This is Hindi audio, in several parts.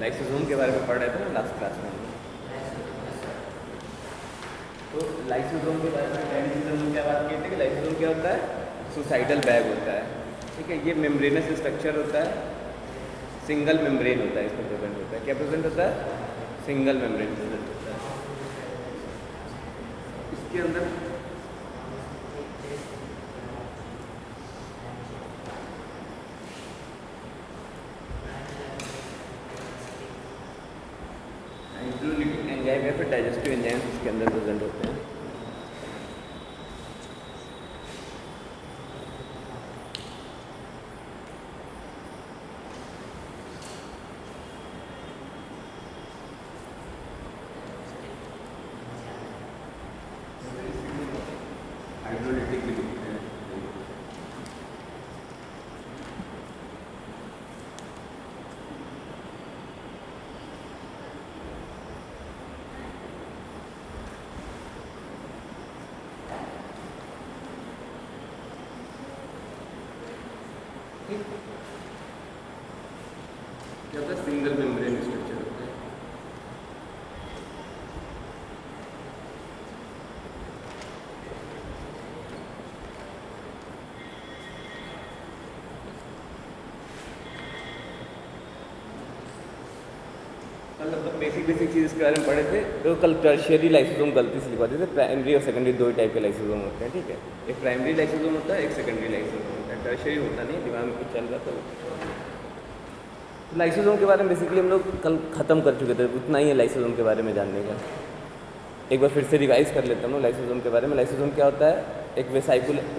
लाइसोसोम के बारे में पढ़ रहे थे ना लास्ट क्लास में। तो लाइसोसोम के बारे में लाइसोसोम क्या बात की थी कि लाइसोसोम क्या होता है, सुसाइडल बैग होता है, ठीक है। ये मेम्ब्रेनस स्ट्रक्चर होता है, सिंगल मेम्ब्रेन होता है, इसमें प्रेजेंट होता है। क्या प्रेजेंट होता है? सिंगल मेम्ब्रेन प्रेजेंट होता है। इसके अंदर हाइड्रोलिटिक एंजाइम या फिर डाइजेस्टिव एंजाइम्स इसके अंदर प्रेजेंट होते हैं। हाइड्रोलिटिक भी लिखते हैं। क्या होता है? सिंगल मेम्ब्रेन स्ट्रक्चर होता है। कल मतलब बेसिक चीज़ इसके बारे में पढ़े थे। तो कल टर्शियरी लाइसोसोम गलती से लिखवाते थे। प्राइमरी और सेकेंडरी दो ही टाइप के लाइसोसोम होते हैं, ठीक है। एक प्राइमरी लाइसोसोम होता है, एक सेकेंडरी लाइसोसोम होता है। टर्शियरी होता नहीं, दिमाग में कुछ चल रहा था। लाइसोसोम के बारे में बेसिकली हम लोग कल ख़त्म कर चुके थे, उतना ही है लाइसोसोम के बारे में जानने का। एक बार फिर से रिवाइज कर लेता हूँ लाइसोसोम के बारे में। लाइसोसोम क्या होता है? एक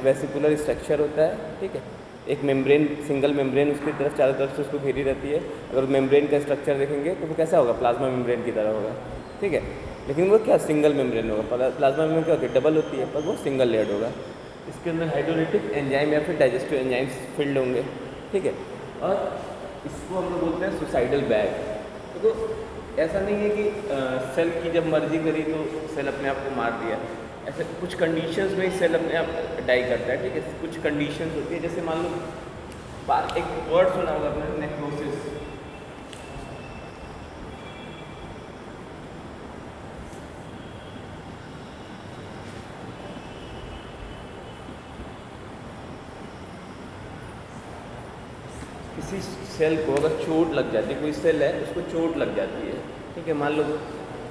वेसिकुलर स्ट्रक्चर होता है, ठीक है। एक मेम्ब्रेन, सिंगल मेम्ब्रेन उसकी तरफ चारों तरफ से उसको घेरी रहती है। अगर मेम्ब्रेन का स्ट्रक्चर देखेंगे तो वो कैसा होगा? प्लाज्मा मेम्ब्रेन की तरह होगा, ठीक है। लेकिन वो क्या सिंगल मेम्ब्रेन होगा। प्लाज्मा मेम्ब्रेन क्या होती है? डबल होती है, पर वो सिंगल लेयर्ड होगा। इसके अंदर हाइड्रोलिटिक एंजाइम या फिर डाइजेस्टिव एंजाइम्स फिल्ड होंगे, ठीक है। और इसको हम लोग बोलते हैं सुसाइडल बैग। तो ऐसा नहीं है कि सेल की जब मर्जी करी तो सेल अपने आप को मार दिया। ऐसे कुछ कंडीशंस में सेल अपने आप डाई करता है, ठीक है। कुछ कंडीशंस होती है, जैसे मान लो एक वर्ड सुना होगा आपने, नेक्रोसिस। किसी सेल को अगर चोट लग जाती है, कोई सेल है उसको चोट लग जाती है, ठीक है। मान लो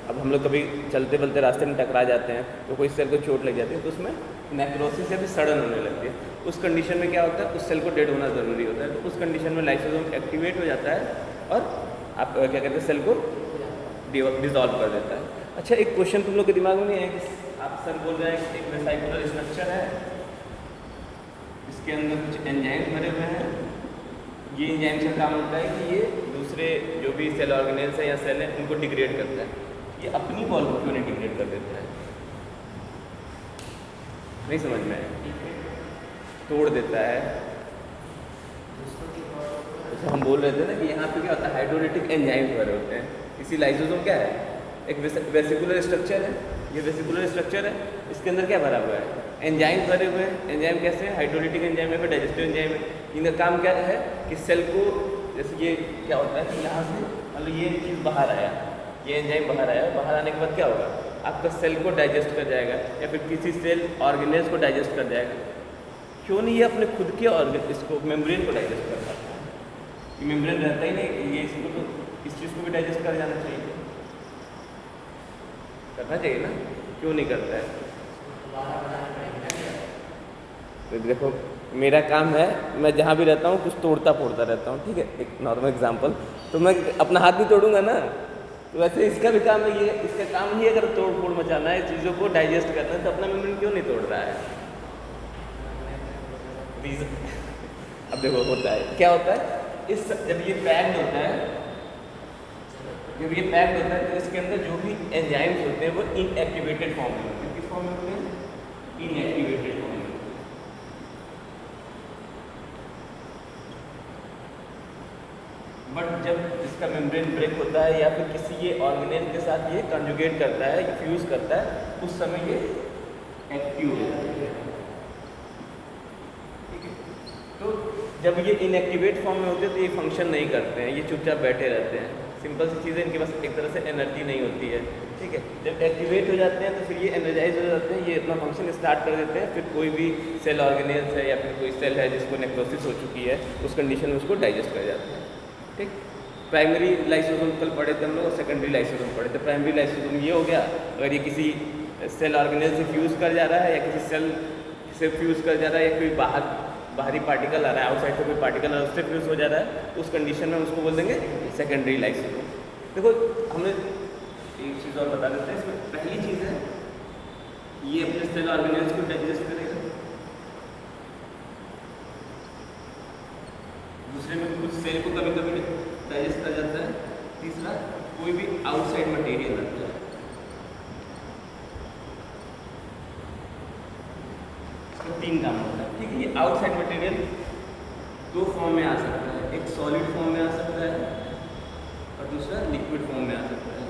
अब हम लोग कभी चलते चलते रास्ते में टकरा जाते हैं तो कोई सेल को चोट लग जाती है, तो उसमें नेक्रोसिस या फिर सड़न होने लगती है। उस कंडीशन में क्या होता है? उस सेल को डेड होना ज़रूरी होता है। तो उस कंडीशन में लाइसोसोम एक्टिवेट हो जाता है और आप क्या कहते हैं, सेल को डिजॉल्व कर देता है। अच्छा, एक क्वेश्चन तुम लोग के दिमाग में नहीं है कि आप सर बोल रहे हैं कि एक वेसिकुलर स्ट्रक्चर है, इसके अंदर कुछ एंजाइम्स भरे हुए हैं। ये एंजाइम्स का काम होता है कि ये दूसरे जो भी सेल ऑर्गेनेल्स हैं या सेल हैं उनको डिग्रेड करता है। ये अपनी वॉल को क्यों नहीं डिग्रेड कर देता है? नहीं समझ में आया? तोड़ देता है। जैसे हम बोल रहे थे ना कि यहाँ पे क्या होता है? हाइड्रोलिटिक एंजाइम्स भरे होते हैं। इसी लाइसोसोम क्या है? एक वेसिकुलर स्ट्रक्चर है। ये वेसिकुलर स्ट्रक्चर है, इसके अंदर क्या भरा हुआ है? एंजाइम्स भरे हुए हैं। एंजाइम कैसे हैं? हाइड्रोलिटिक एंजाइम है, फिर डाइजेस्टिव एंजाइम है। इनका काम क्या है कि सेल को, जैसे ये क्या होता है कि यहाँ से मतलब ये चीज़ बाहर आया, ये एंजाइम बाहर आया, बाहर आने के बाद क्या होगा? आपका सेल को डाइजेस्ट कर जाएगा या फिर किसी सेल ऑर्गेनेल्स को डाइजेस्ट कर जाएगा। क्यों नहीं ये अपने खुद के इसको मेम्ब्रेन को डाइजेस्ट कर पाता है? ये मेम्ब्रेन रहता ही नहीं, ये इसको तो इस चीज़ को भी डाइजेस्ट कर जाना चाहिए, करना चाहिए ना, क्यों नहीं करता है? तो देखो मेरा काम है, मैं जहाँ भी रहता हूँ कुछ तोड़ता फोड़ता रहता हूँ, ठीक है। एक नॉर्मल एग्जांपल, तो मैं अपना हाथ भी तोड़ूंगा ना, तो वैसे इसका भी काम है, ये इसका काम ही अगर तोड़ फोड़ मचाना है, चीज़ों को डाइजेस्ट करना है, तो अपना मेम्ब्रेन क्यों नहीं तोड़ रहा है? अब देखो होता है क्या होता है, जब ये पैक्ड होता है, तो इसके अंदर जो भी एंजाइम्स होते हैं वो इनएक्टिवेटेड फॉर्म में होते हैं। किस फॉर्म में होते हैं? इनएक्टिवेटेड फॉर्म में। बट जब इसका मेम्ब्रेन ब्रेक होता है या फिर किसी ये ऑर्गेनेल के साथ ये कंजुगेट करता है, फ्यूज करता है, उस समय ये एक्टिव हो जाता है, ठीक है। तो जब ये इनएक्टिवेट फॉर्म में होते हैं तो ये फंक्शन नहीं करते हैं, ये चुपचाप बैठे रहते हैं। सिंपल सी चीज़ है, इनके पास एक तरह से एनर्जी नहीं होती है, ठीक है। जब एक्टिवेट हो जाते हैं तो फिर ये एनर्जाइज हो जाते हैं, ये अपना फंक्शन स्टार्ट कर देते हैं। फिर कोई भी सेल ऑर्गेनेल्स है या फिर कोई सेल है जिसको नेक्रोसिस हो चुकी है, उस कंडीशन में उसको डाइजेस्ट कर जाते हैं, ठीक। प्राइमरी लाइसोसोम कल पढ़े थे हम लोग, और सेकेंडरी लाइसोसोम पढ़े थे। प्राइमरी लाइसोसोम ये हो गया अगर ये किसी सेल ऑर्गेनेल से फ्यूज़ कर जा रहा है या किसी सेल से फ्यूज़ कर जा रहा है या कोई बाहरी पार्टिकल आ रहा है, आउटसाइड से कोई पार्टिकल आ रहा है, उससे फ्यूज़ हो जा रहा है, उस कंडीशन में उसको बोल देंगे सेकेंडरी लाइसोसोम। देखो हमने एक चीज़ और बता देते हैं इसमें। पहली चीज़ है ये अपने सेल ऑर्गेनेल्स को डाइजेस्ट करेगा, दूसरे में कुछ सेल को कभी कभी डाइजेस्ट कर जाता है, तीसरा कोई भी आउटसाइड मटेरियल आता है, इसका 3 काम होता है, ठीक है। ये आउटसाइड मटेरियल 2 फॉर्म में आ सकता है, एक सॉलिड फॉर्म में आ सकता है और दूसरा लिक्विड फॉर्म में आ सकता है,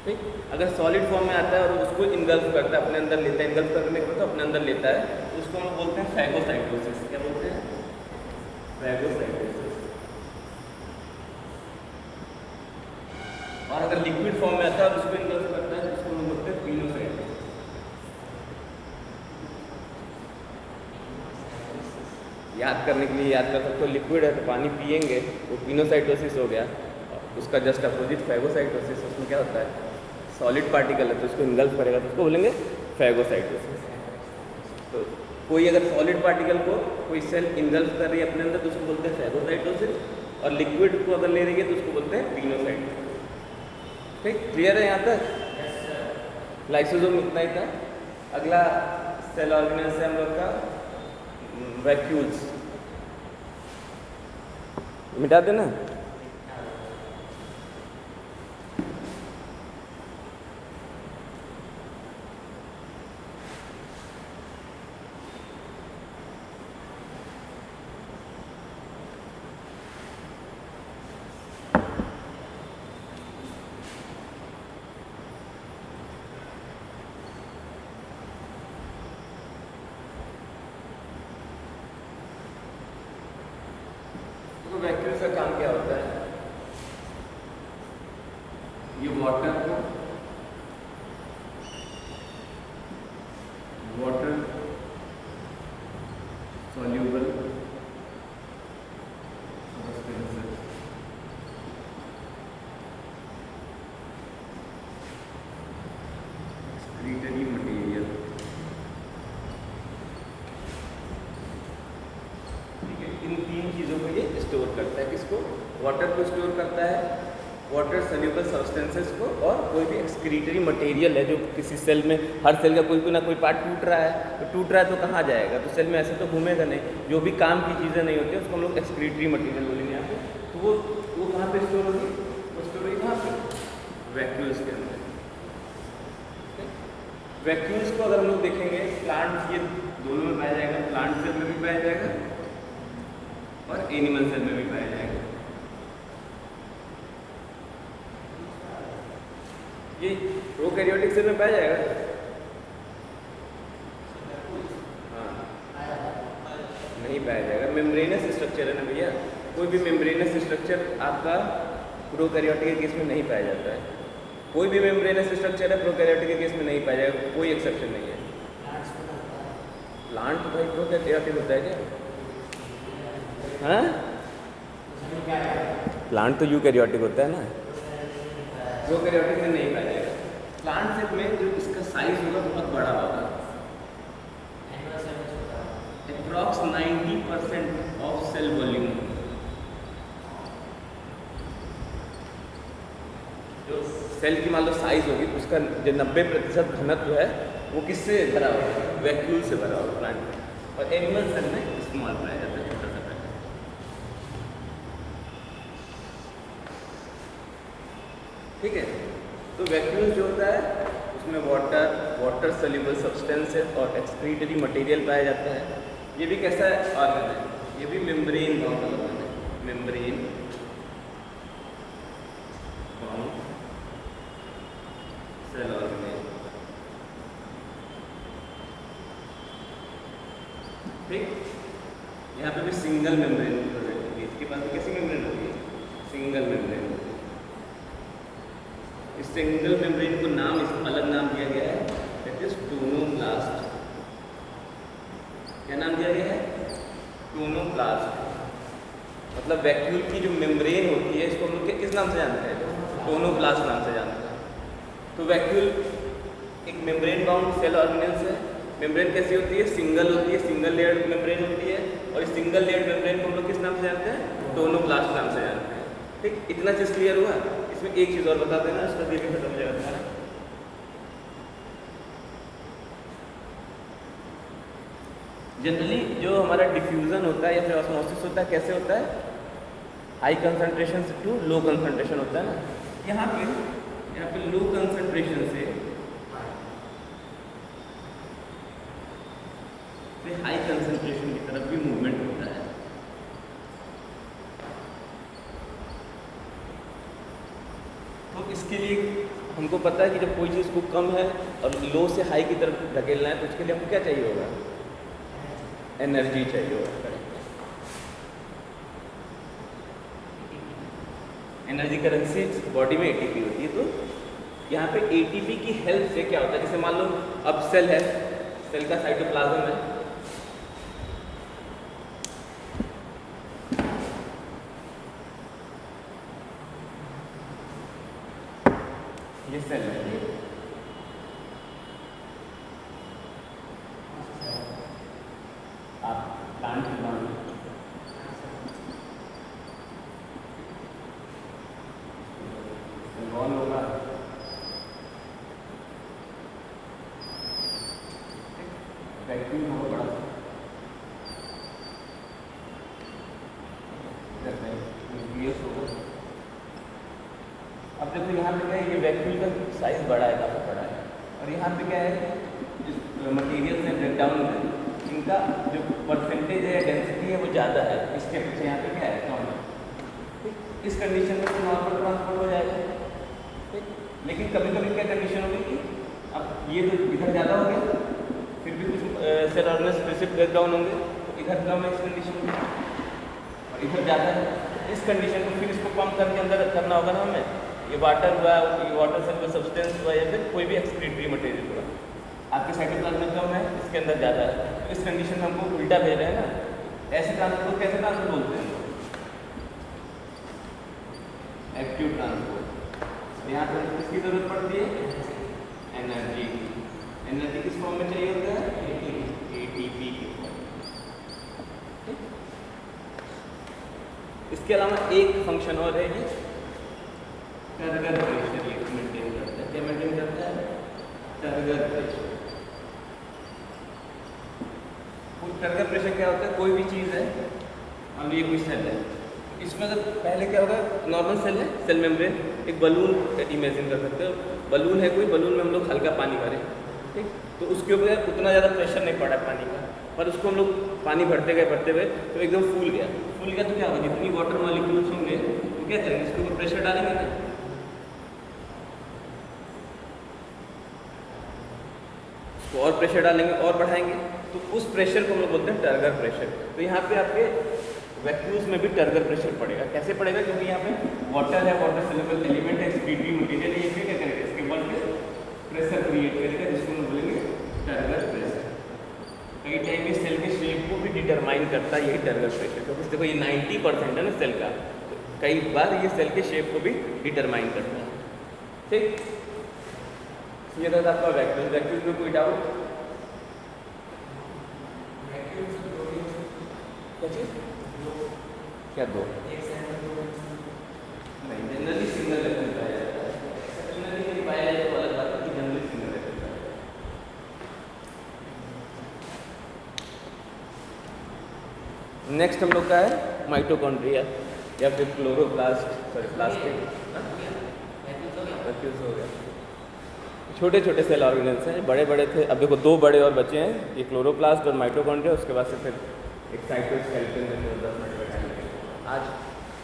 ठीक। अगर सॉलिड फॉर्म में आता है और उसको इनगल्फ करता है, अपने अंदर लेता है, इनगल्फ करने के बाद अपने अंदर लेता है, तो उसको हम बोलते हैं फैगोसाइटोसिस। क्या बोलते हैं? फैगोसाइटोसिस। और अगर लिक्विड फॉर्म में आता है और उसको इनगल्फ करता है तो उसको हम बोलते हैं पिनोसाइटोसिस। याद करने के लिए याद कर सकते हो, लिक्विड है तो पानी पिएंगे, वो पिनोसाइटोसिस हो गया। उसका जस्ट अपोजिट फैगोसाइटोसिस, उसमें क्या होता है, सॉलिड पार्टिकल है तो उसको इनगल्फ करेगा तो उसको बोलेंगे फैगोसाइटोसिस। तो कोई अगर सॉलिड पार्टिकल को कोई सेल इनगल्फ कर रही है अपने अंदर तो उसको बोलते हैं फैगोसाइटोसिस, और लिक्विड को अगर ले रही है तो उसको बोलते हैं पिनोसाइटोसिस, ठीक। क्लियर है यहाँ तक? लाइसोसोम इतना ही था। अगला सेल ऑर्गेनेल्स है हम लोग का वैक्यूल्स, मिटा देना। वैक्यूल्स का काम क्या होता है? ये वाटर सॉल्यूबल एक्सक्रीटरी मटेरियल, ठीक है। इन 3 चीज़ों को ये स्टोर करता है। किसको? वाटर को स्टोर करता है, वाटर सॉल्यूबल सब्सटेंसेस को, और कोई भी एक्सक्रीटरी मटेरियल है जो किसी सेल में, हर सेल का कोई ना कोई पार्ट टूट रहा है, तो टूट रहा है तो कहाँ जाएगा? तो सेल में ऐसे तो घूमेगा नहीं। जो भी काम की चीज़ें नहीं होती उसको हम लोग एक्सक्रीटरी मटेरियल बोलेंगे यहाँ पे। तो वो कहाँ पे स्टोर होगी? वो स्टोर होगी कहाँ पे? वैक्यूल्स के अंदर। वैक्यूल्स को अगर हम लोग देखेंगे, प्लांट ये दोनों में पाया जाएगा, प्लांट सेल में भी पाया जाएगा और एनिमल सेल में भी पाया जाएगा। ये प्रोकैरियोटिक सेल में पाया जाएगा, हाँ नहीं पाया जाएगा। मेम्ब्रेनस स्ट्रक्चर है ना भैया, कोई भी मेम्ब्रेनस स्ट्रक्चर आपका प्रोकैरियोटिक के केस में नहीं पाया जाता है। कोई भी मेम्ब्रेनस स्ट्रक्चर है प्रोकैरियोटिक के केस में नहीं पाया जाएगा, कोई एक्सेप्शन नहीं है। प्लांट भाई प्रोकैरियोटिक होता है क्या? हाँ, प्लांट तो यूकैरियोटिक होता है ना, प्रोकैरियोटिक में नहीं पाया जाएगा। प्लांट सेल में जो इसका साइज होगा बहुत बड़ा होगा, अप्रॉक्स 90% ऑफ सेल वॉल्यूम। जो सेल की मान लो साइज होगी उसका जो 90% घनत्व है वो किससे भरा होगा? वैक्यूल से भरा होगा प्लांट में। और एनिमल सेल में स्मॉल पाया जाता है, छोटा सा पाया। ठीक है, तो वैक्यूल जो होता है उसमें वाटर सॉल्युबल सब्सटेंसेस और एक्सक्रीटरी मटेरियल पाया जाता है। ये भी कैसा ऑर्गन है? ये भी मेम्ब्रेन बाउंड ऑर्गन है, मेम्ब्रेन बाउंड सेल ऑर्गन। ठीक, यहाँ पे भी सिंगल मेम्ब्रेन प्रेजेंट होगी। इसके पास कैसी मेम्ब्रेन होगी? सिंगल सिंगल मेम्ब्रेन को नाम अलग नाम दिया गया है, दैट इज टोनोप्लास्ट। क्या नाम दिया गया है? टोनोप्लास्ट। मतलब वैक्यूल की जो मेम्ब्रेन होती है इसको हम लोग किस नाम से जानते हैं? टोनोप्लास्ट नाम से जानते हैं। तो वैक्यूल एक मेम्ब्रेन बाउंड सेल ऑर्गेनेल्स है। मेम्ब्रेन कैसी होती है? सिंगल होती है, सिंगल लेयर्ड मेम्ब्रेन होती है। और इस सिंगल लेयर्ड मेम्ब्रेन को हम लोग किस नाम से जानते हैं? टोनोप्लास्ट नाम से जानते हैं। ठीक, इतना चीज़ क्लियर हुआ। इसमें एक चीज़ और बता देना, इसका भी खत्म हो जाएगा तुम्हारा। जनरली जो हमारा डिफ्यूज़न होता है या फिर ऑस्मोसिस होता है, कैसे होता है? हाई कंसंट्रेशन से टू लो कंसंट्रेशन होता है ना। यहाँ पे लो कंसंट्रेशन से हाई कंसंट्रेशन की तरफ भी मूवमेंट होता है। तो इसके लिए हमको पता है कि जब कोई चीज़ को कम है और लो से हाई की तरफ धकेलना है तो उसके लिए हमको क्या चाहिए होगा? एनर्जी चाहिए होगा। एनर्जी करेंसी बॉडी में एटीपी होती है। तो यहाँ पे एटीपी की हेल्प से क्या होता है? जैसे मान लो अब सेल है, सेल का साइटोप्लाज्म है, ये सेल है, आप प्लांट होगा, वैक्यूम होगा बड़ा न्यूक्लियस होगा। अब देखो यहाँ पे क्या है, ये वैक्यूम का साइज बड़ा है, काफ़ी बड़ा है। और यहाँ पे क्या है, जिस मटीरियल में ब्रेक डाउन है इनका जो परसेंटेज है, डेंसिटी है वो ज़्यादा है, इसके पीछे यहाँ पे क्या है, कम है। इस कंडीशन में तो नॉर्मल ट्रांसपोर्ट हो जाएगा। ठीक, लेकिन कभी कभी क्या कंडीशन होगी कि अब ये तो इधर ज़्यादा हो गया, फिर भी कुछ सेल ऑर्गेनेल्स फिर से ब्रेक डाउन होंगे तो इधर कम है इस कंडीशन में और इधर ज़्यादा है। इस कंडीशन को फिर इसको पंप करके अंदर करना होगा ना हमें। ये वाटर हुआ, ये वाटर से सब्सटेंस हुआ या फिर कोई भी एक्सक्रीटरी मटेरियल हुआ, आपके साइटोप्लाज्म में कम है, इसके अंदर ज़्यादा है। तो इस कंडीशन में हमको उल्टा भेज रहे हैं ना। ऐसे ट्रांसपोर्ट को कैसे ट्रांसपोर्ट बोलते हैं? Active transport. यहाँ पर किसकी जरूरत पड़ती है? एनर्जी की। एनर्जी किस फॉर्म में चाहिए होता है? एटीपी की फॉर्म। इसके अलावा एक फंक्शन और है, ये टर्गर प्रेशर ये मेंटेन करता है। क्या मेंटेन करता है? Turgor pressure. टर्गर प्रेशर क्या होता है? कोई भी चीज़ है, मान लो ये कोई सेल है, इसमें अगर पहले क्या होगा, नॉर्मल सेल है, सेल मेम्ब्रेन, एक बलून इमेजिन कर सकते हो। बलून है कोई, बलून में हम लोग हल्का पानी भरें, ठीक, तो उसके ऊपर उतना ज़्यादा प्रेशर नहीं पड़ा पानी का, पर उसको हम लोग पानी भरते गए तो एकदम फूल गया तो क्या होगा, जितनी वाटर मॉलिक्यूल्स होंगे तो क्या करेंगे, इसके ऊपर प्रेशर डालेंगे ना, तो और प्रेशर डालेंगे और बढ़ाएंगे, तो उस प्रेशर को हम लोग बोलते हैं टर्गर प्रेशर। तो यहाँ पे आपके वैक्यूल्स में भी टर्गर प्रेशर पड़ेगा। कैसे पड़ेगा? क्योंकि यहाँ पे वाटर है, वाटर सोल्यूबल एलिमेंट है, एक्सक्रीटरी मटेरियल है, ये भी क्या करेगा, इसके बल पे प्रेशर क्रिएट करेगा, जिसको हम बोलेंगे टर्गर प्रेशर। कई टाइम इस सेल के शेप को भी डिटरमाइन करता है यही टर्गर प्रेशर, क्योंकि देखो ये 90% है ना सेल का, तो कई बार ये सेल के शेप को भी डिटरमाइन करता है। ठीक, ये था आपका वैक्यूल। वैक्यूल में कोई डाउट? क्या दो? नहीं, जनरली सिंगल वैक्यूल पाया जाता है। जनरली नहीं पाया जाए तो अलग बात है कि जनरली सिंगल वैक्यूल पाया जाता है। नेक्स्ट हम लोग का है माइटोकॉन्ड्रिया या फिर क्लोरोप्लास्ट, सॉरी प्लास्टिक वैक्यूल्स हो गया। छोटे छोटे सेल ऑर्गेनेल्स हैं, बड़े बड़े थे, अब देखो 2 बड़े और बचे हैं, ये क्लोरोप्लास्ट और माइटोकॉन्ड्रिया। उसके बाद से फिर एक साइटोस्केलेटन में 10 मिनट का टाइम लगेगा। आज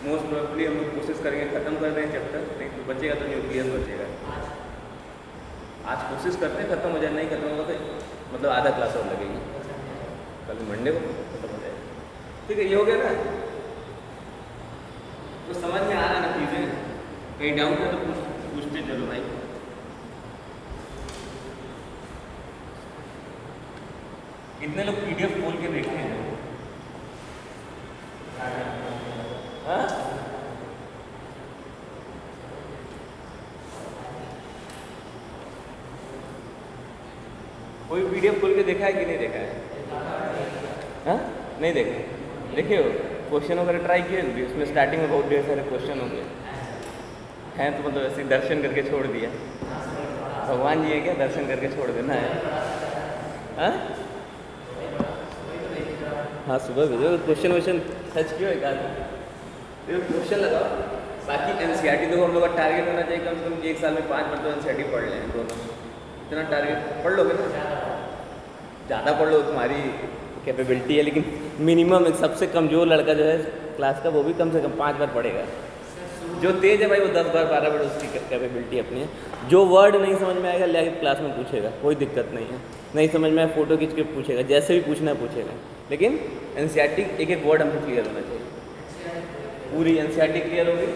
मोस्ट प्रोबेबली हम लोग कोशिश करेंगे ख़त्म कर दें चैप्टर, नहीं तो बचेगा तो न्यूक्लियस बचेगा। आज कोशिश करते हैं ख़त्म हो जाए, नहीं ख़त्म होगा तो मतलब आधा क्लास और लगेगी, कल मंडे को ख़त्म हो जाएगा। ठीक है, ये हो गया ना, तो समझ में आ रहा है ना चीज़ें? कहीं डाउट है तो पूछते चलो भाई। इतने लोग PDF खोल के देखते हैं। हाँ? कोई PDF खोल के देखा है कि नहीं देखा है? हाँ? नहीं देखा। देखिए हो क्वेश्चन वगैरह ट्राई किए होंगे, उसमें स्टार्टिंग में बहुत ढेर सारे क्वेश्चन होंगे हैं, तो मतलब ऐसे दर्शन करके छोड़ दिया। भगवान जी है क्या, दर्शन करके छोड़ देना है? हाँ हाँ, सुबह भेजो क्वेश्चन वोश्चन सच क्यों है, क्वेश्चन लगाओ। बाकी NCERT देखो, हम लोग का टारगेट होना चाहिए कम से कम 1 साल में 5 बार तो NCERT पढ़ लें दोनों। इतना टारगेट पढ़ लोगे ना, ज़्यादा पढ़ लो तुम्हारी कैपेबिलिटी है, लेकिन मिनिमम एक सबसे कमज़ोर लड़का जो है क्लास का, वो भी कम से कम 5 बार पढ़ेगा। जो तेज़ है भाई वो 10 बार 12 बार उसकी कैपेबिलिटी अपनी है। जो वर्ड नहीं समझ में आएगा लेके क्लास में पूछेगा, कोई दिक्कत नहीं है। नहीं समझ में आए फ़ोटो खींच के पूछेगा, जैसे भी पूछना है पूछेगा। लेकिन NCERT एक एक वर्ड हमको क्लियर होना चाहिए। पूरी NCERT क्लियर होगी,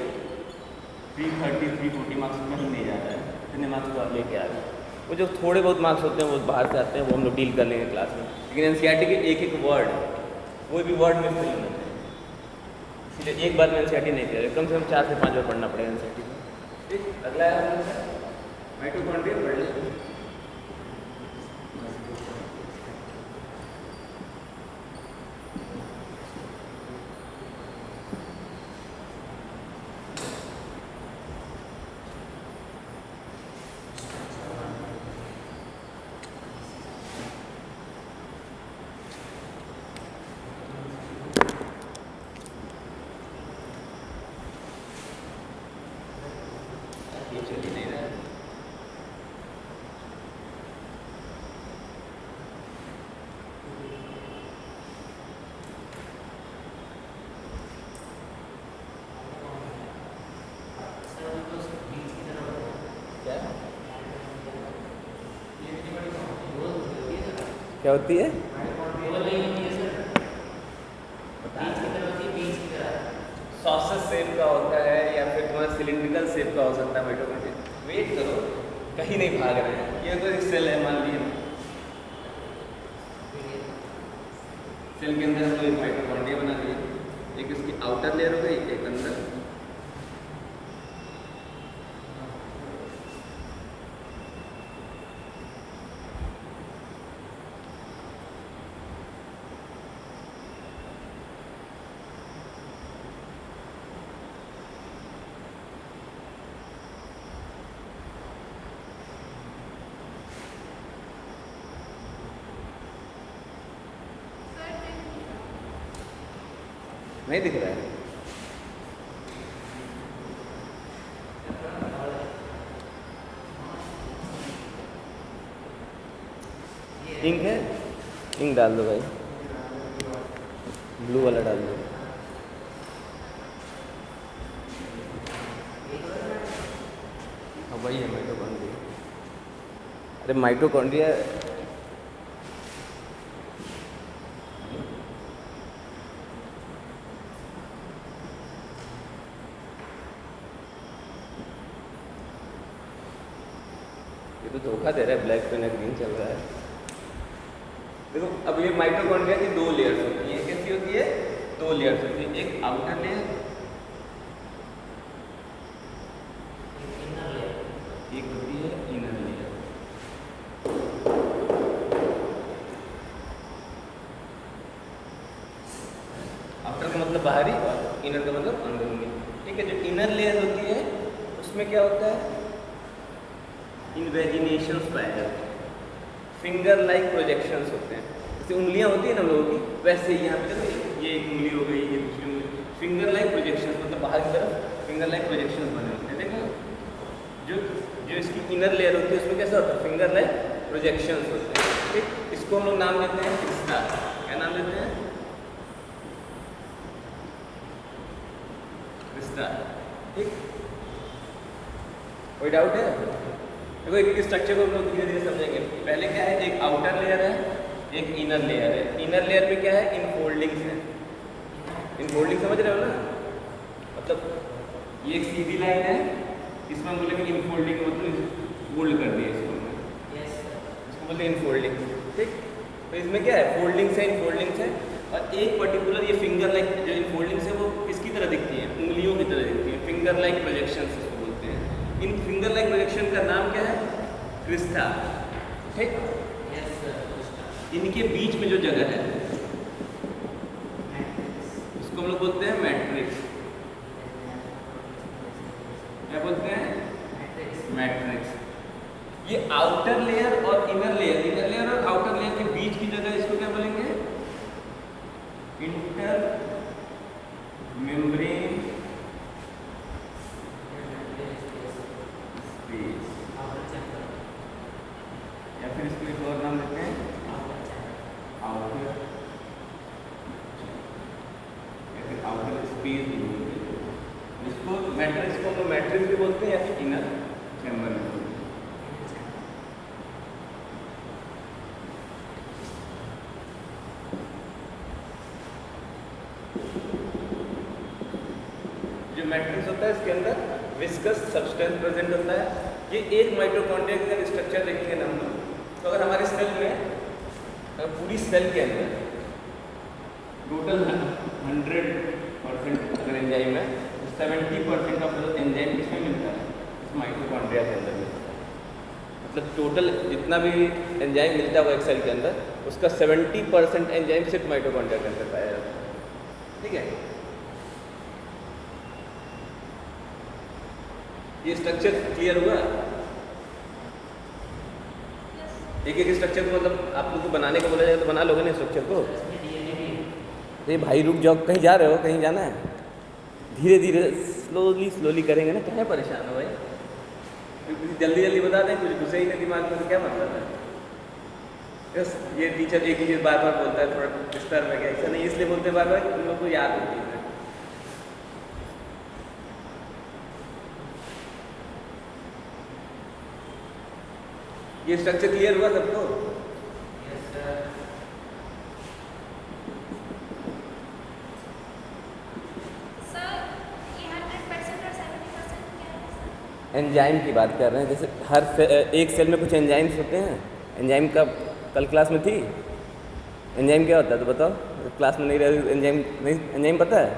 330 340 मार्क्स कहीं नहीं जाता है, इतने मार्क्स तो आप लेके आ गए। वो जो थोड़े बहुत मार्क्स होते हैं वो बाहर से आते हैं, वो हम लोग डील कर लेंगे क्लास में। लेकिन NCERT के एक एक वर्ड, कोई भी वर्ड मिस नहीं होना चाहिए। इसलिए एक बार में NCERT नहीं किया, कम से कम 4 से 5 बार पढ़ना पड़ेगा NCERT। ठीक, अगला है माइटोकॉन्ड्रिया पढ़ लें। क्या होती है? सॉसेज शेप का होता है या फिर तुम्हारा सिलिंड्रिकल शेप का हो सकता है माइटोकॉन्ड्रिया। वेट करो, कहीं नहीं भाग रहे हैं। ये तो एक सेल है, मान लीजिए सेल के अंदर हम लोग एक माइटोकॉन्ड्रिया बना दिए, एक इसकी आउटर लेयर हो गई, एक अंदर। नहीं दिख रहा है? इंक है, इंक डाल दो भाई, ब्लू वाला डाल दो। हाँ वही है माइटोकॉन्ड्रिया। अरे माइटोकॉन्ड्रिया तो धोखा दे रहा है, ब्लैक पेन ग्रीन चल रहा है। देखो अब ये माइटोकॉन्ड्रिया की 2 लेयर्स होती हैं। कैसी होती है? 2 लेयर्स होती है, एक आउटर लेयर, एक होती है इनर लेयर। आउटर का मतलब बाहरी और इनर का मतलब अंदरूनी। ठीक है, जो इनर लेयर होती है उसमें क्या होता है? इन्वेजिनेशंस पाए जाते हैं, फिंगर लाइक प्रोजेक्शंस होते हैं। जैसे उंगलियां होती है ना लोगों की, वैसे ही यहाँ पे देखो ये एक उंगली हो गई, ये दूसरी उंगली, फिंगर लाइक प्रोजेक्शंस, मतलब बाहर की तरफ फिंगर लाइक प्रोजेक्शंस बने होते हैं। देखो जो जो इसकी इनर लेयर होती है उसमें कैसा होता है? फिंगर लाइक प्रोजेक्शंस होते हैं। ठीक, इसको हम लोग नाम देते हैं विस्टा। क्या नाम देते हैं? विस्टा। ठीक, कोई डाउट है? देखो एक स्ट्रक्चर को हम लोग धीरे धीरे समझेंगे। पहले क्या है? एक आउटर लेयर है, एक इनर लेयर है। इनर लेयर में क्या है? इनफोल्डिंग्स है। इनफोल्डिंग समझ रहे हो ना? मतलब ये एक सीधी लाइन है, इसमें हम बोलेंगे इनफोल्डिंग, मतलब फोल्ड कर दिया इसको, इसको बोलते हैं इनफोल्डिंग। ठीक, तो इसमें क्या है, फोल्डिंग्स है, इनफोल्डिंग्स है, और एक पर्टिकुलर ये फिंगर लाइक जो इनफोल्डिंग्स है वो किसकी तरह दिखती है, उंगलियों की तरह दिखती है, फिंगर लाइक प्रोजेक्शन इसको बोलते हैं। इन फिंगर लाइक प्रोजेक्शन का नाम क्या है, क्रिस्टा, ठीक। इनके बीच में जो जगह है उसको हम लोग बोलते हैं मैट्रिक्स। क्या बोलते हैं, मैट्रिक्स। ये आउटर लेयर और इनर लेयर और आउटर लेयर के बीच की जगह इसको क्या बोलेंगे, इंटर मेम्ब्रेन स्पेस, या फिर इसको एक और नाम देते हैं आउटर, या फिर आउटर स्पेस भी बोलते हैं। इसको मैट्रिक्स को तो मैट्रिक्स भी बोलते हैं या फिर इनर चैम्बर भी बोलते हैं। जो मैट्रिक्स होता है इसके अंदर विस्कस सब्सटेंस प्रेजेंट होता है। ये एक माइटोकॉन्ड्रिया का स्ट्रक्चर देखेंगे ना हम लोग, तो अगर हमारे सेल में पूरी सेल के अंदर टोटल 100% अगर एंजाइम है तो 70% ऑफ एंजाइम किसमें मिलता है, इस माइटोकॉन्ड्रिया के अंदर मिलता है। मतलब टोटल जितना भी एंजाइम मिलता है वो एक सेल के अंदर, उसका 70% एंजाइम सिर्फ माइटोकॉन्ड्रिया के अंदर पाया जाता है, ठीक है। ये स्ट्रक्चर क्लियर हुआ? एक एक स्ट्रक्चर को मतलब आप लोग को बनाने को बोला जाए तो बना लोगे ना स्ट्रक्चर को। ये भाई रुक जाओ, कहीं जा रहे हो, कहीं जाना है, धीरे धीरे स्लोली करेंगे ना, क्या परेशान हो भाई, जल्दी जल्दी बता दें, कुछ घुसे ही नहीं दिमाग में, क्या मतलब है। बस ये टीचर एक ही चीज़ बार बार बोलता है, थोड़ा डिस्टर्ब है क्या, ऐसा नहीं इसलिए बोलते हैं बार बार कि तुम लोग को याद होती है। ये स्ट्रक्चर क्लियर हुआ सबको? Yes sir. एंजाइम की बात कर रहे हैं, जैसे हर एक सेल में कुछ एंजाइम्स होते हैं। एंजाइम का कल क्लास में थी, एंजाइम क्या होता है तो बताओ, क्लास में नहीं रहे एंजाइम नहीं, एंजाइम पता है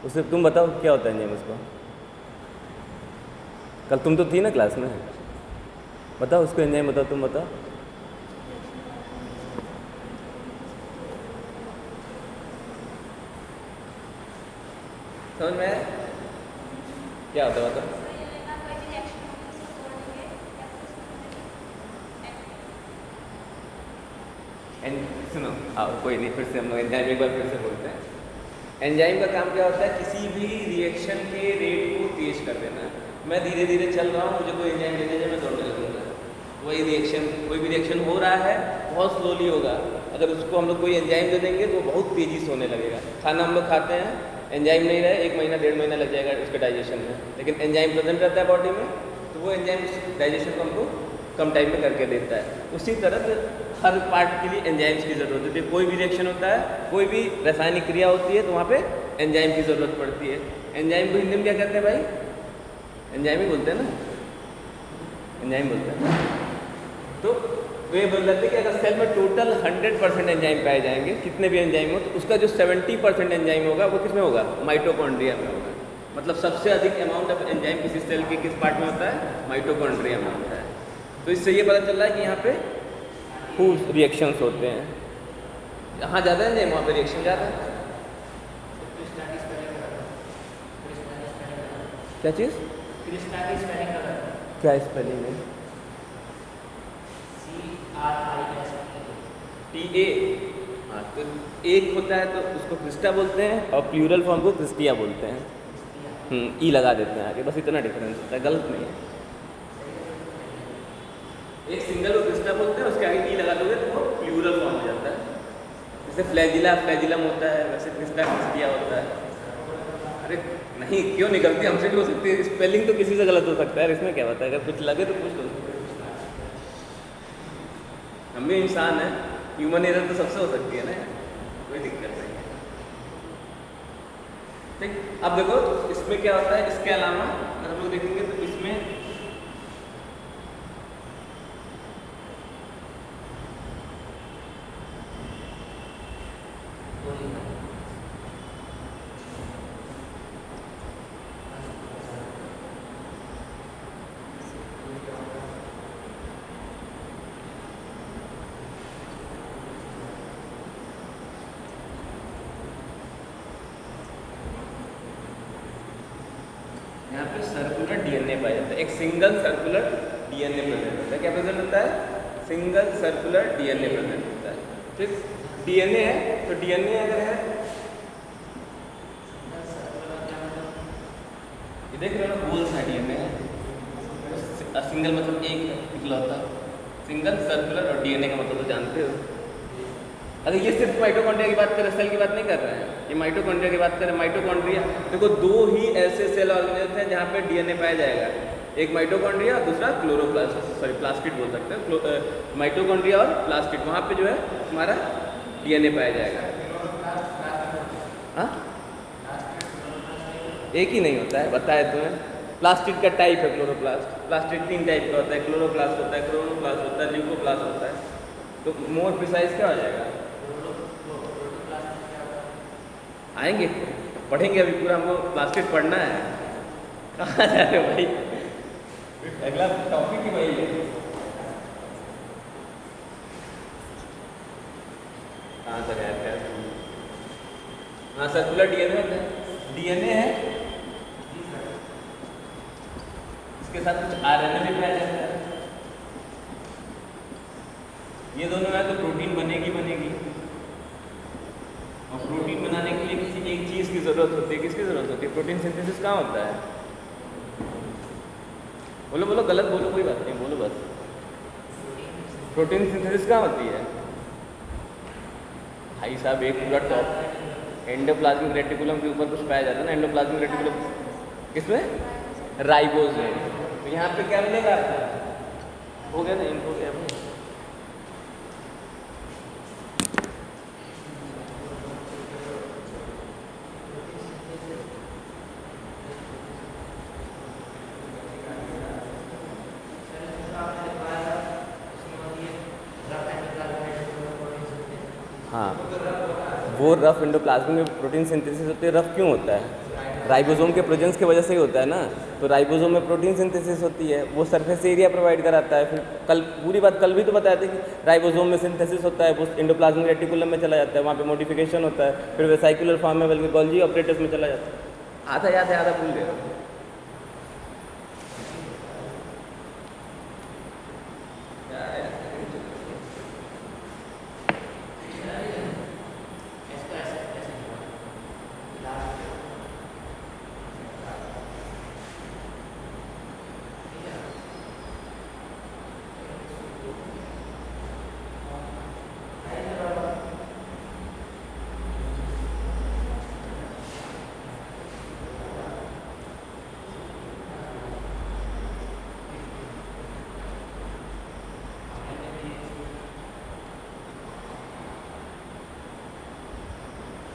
उसे, तुम बताओ क्या होता है एंजाइम उसको, कल तुम तो थी ना क्लास में, बताओ उसको एंजाइम बताओ, तुम बताओ। समझ में आया? क्या होता है बताओ। सुनो आओ, कोई नहीं, फिर से हम लोग एंजाइम एक बार फिर से बोलते हैं। एंजाइम का काम क्या होता है, किसी भी रिएक्शन के रेट को तेज कर देना। मैं धीरे धीरे चल रहा हूँ, मुझे कोई एंजाइम ले लीजिए, मैं दौड़ने लगूंगा, वही रिएक्शन, कोई भी रिएक्शन हो रहा है बहुत स्लोली होगा। अगर उसको हम लोग कोई एंजाइम दे देंगे तो बहुत तेज़ी से होने लगेगा। खाना हम लोग खाते हैं, एंजाइम नहीं रहे 1 महीना 1.5 महीना लग जाएगा उसके डाइजेशन में, लेकिन एंजाइम प्रेजेंट रहता है बॉडी में, तो वो एंजाइम डाइजेशन को हमको कम टाइम में करके देता है। उसी तरह से हर पार्ट के लिए एंजाइम्स की ज़रूरत होती है। कोई भी रिएक्शन होता है, कोई भी रासायनिक क्रिया होती है, तो वहाँ पे एंजाइम की ज़रूरत पड़ती है। एंजाइम को हिंदी में क्या कहते हैं भाई, एंजाइम ही बोलते हैं ना, एंजाइम बोलते हैं ना। तो वे बोल रहे थे कि अगर सेल में टोटल 100% एंजाइम पाए जाएंगे, कितने भी एंजाइम हो, तो उसका जो 70% एंजाइम होगा वो किस में होगा, माइटोकॉन्ड्रिया में होगा। मतलब सबसे अधिक अमाउंट ऑफ एंजाइम किसी सेल के किस पार्ट में होता है, माइटोकॉन्ड्रिया में होता है। तो इससे ये पता चल रहा है कि यहाँ पे खूब रिएक्शंस होते हैं, जहाँ ज़्यादा एंजाइम वहाँ पे रिएक्शन ज़्यादा है। क्या चीज़, क्या स्पेलिंग है, CRISTA। हाँ, तो एक होता है तो उसको क्रिस्टा बोलते हैं और प्लूरल फॉर्म को क्रिस्टिया बोलते हैं। ई लगा देते हैं आगे, बस इतना डिफरेंस होता है, गलत नहीं है। एक सिंगल को क्रिस्टा बोलते हैं, उसके आगे ई लगा दोगे तो वो प्लूरल फॉर्म हो जाता है। जैसे फ्लैजिला फ्लैजिलम होता है, वैसे क्रिस्टा क्रिस्टिया होता है। अरे नहीं, क्यों नहीं, गलती हमसे भी हो सकती है, स्पेलिंग तो किसी से गलत हो सकता है, इसमें क्या होता है, अगर कुछ लगे तो पूछ लो। हम भी इंसान हैं, ह्यूमन एरर तो सबसे हो सकती है ना, कोई दिक्कत नहीं है। ठीक, अब देखो इसमें क्या होता है, इसके अलावा अगर हम लोग देखेंगे तो इसमें यहाँ पे सर्कुलर डीएनए पाया जाता है, एक सिंगल सर्कुलर डीएनए प्रेजेंट होता है। क्या प्रेजेंट होता है? सिंगल सर्कुलर डीएनए प्रेजेंट होता है। ठीक, डीएनए है तो डीएनए अगर है, ये देख रहे हो ना, गोल सा डीएनए है, सिंगल मतलब एक इकलौता, सिंगल सर्कुलर, और डीएनए का मतलब तो जानते हो। अगर ये सिर्फ माइटोकॉन्ड्रिया की बात करें, सेल की बात नहीं कर रहे हैं, ये माइटोकॉन्ड्रिया की बात करें। माइटोकॉन्ड्रिया देखो, दो ही ऐसे सेल ऑर्गेनेल्स हैं जहाँ पे डीएनए पाया जाएगा, एक माइटोकॉन्ड्रिया और दूसरा क्लोरोप्लास्ट, सॉरी प्लास्टिड बोल सकते हैं, माइटोकॉन्ड्रिया और प्लास्टिड, वहाँ पे जो है हमारा डीएनए पाया जाएगा। हाँ, एक ही नहीं होता है, बताए तुम्हें। प्लास्टिड का टाइप है क्लोरोप्लास्ट, प्लास्टिड 3 टाइप का होता है, क्लोरोप्लास्ट होता है, क्रोनोप्लास्ट होता है, ल्यूकोप्लास्ट होता है। तो मोर प्रिसाइज क्या हो जाएगा? आएंगे, पढ़ेंगे, अभी पूरा हमको प्लास्टिड पढ़ना है। कहाँ जा रहे हो भाई? अगला टॉपिक ही वही है। कहाँ तक आया क्या? हाँ, सर्कुलर डीएनए है, डीएनए है, इसके साथ कुछ आरएनए भी पाया जाता है। ये दोनों है तो प्रोटीन बनेगी। और प्रोटीन बनाने के लिए किसी एक चीज़ की ज़रूरत होती है। किसकी ज़रूरत होती है? प्रोटीन सिंथेसिस कहाँ होता है? बोलो बोलो, गलत बोलो कोई बात नहीं, बोलो बस। प्रोटीन सिंथेसिस कहाँ होती है? भाई साहब, एक पूरा टॉप एंडोप्लाज्मिक रेटिकुलम के ऊपर कुछ पाया जाता है ना, एंडोप्लाज्मिक रेटिकुलम किसमें? राइबोसोम। तो यहाँ पे क्या मिलेगा आपको? हो गया ना, इनको क्या भाई? हाँ, वो रफ एंडोप्लाज्मिक में प्रोटीन सिंथेसिस होती है। रफ क्यों होता है? राइबोसोम के प्रेजेंस की वजह से ही होता है ना। तो राइबोसोम में प्रोटीन सिंथेसिस होती है, वो सरफेस एरिया प्रोवाइड कराता है। फिर कल पूरी बात कल भी तो बताया था कि राइबोसोम में सिंथेसिस होता है, वो एंडोप्लाज्मिक रेटिकुलम में चला जाता है, वहाँ पे मॉडिफिकेशन होता है, फिर वेसाइकुलर फॉर्म में बल्कि गोल्जी ऑपरेटर्स में चला जाता है। आधा याद है, आधा भूल गया।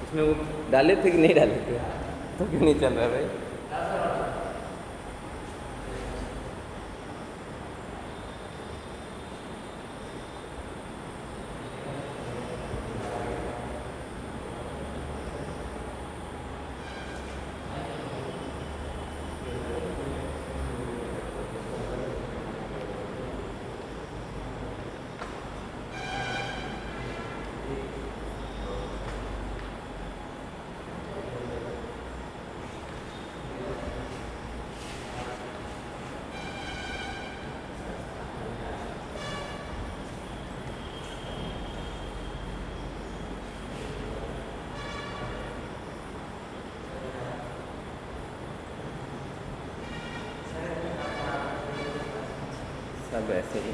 इसमें वो डाले थे कि नहीं डाले थे? तो क्यों नहीं चल रहा भाई? सब ऐसे ही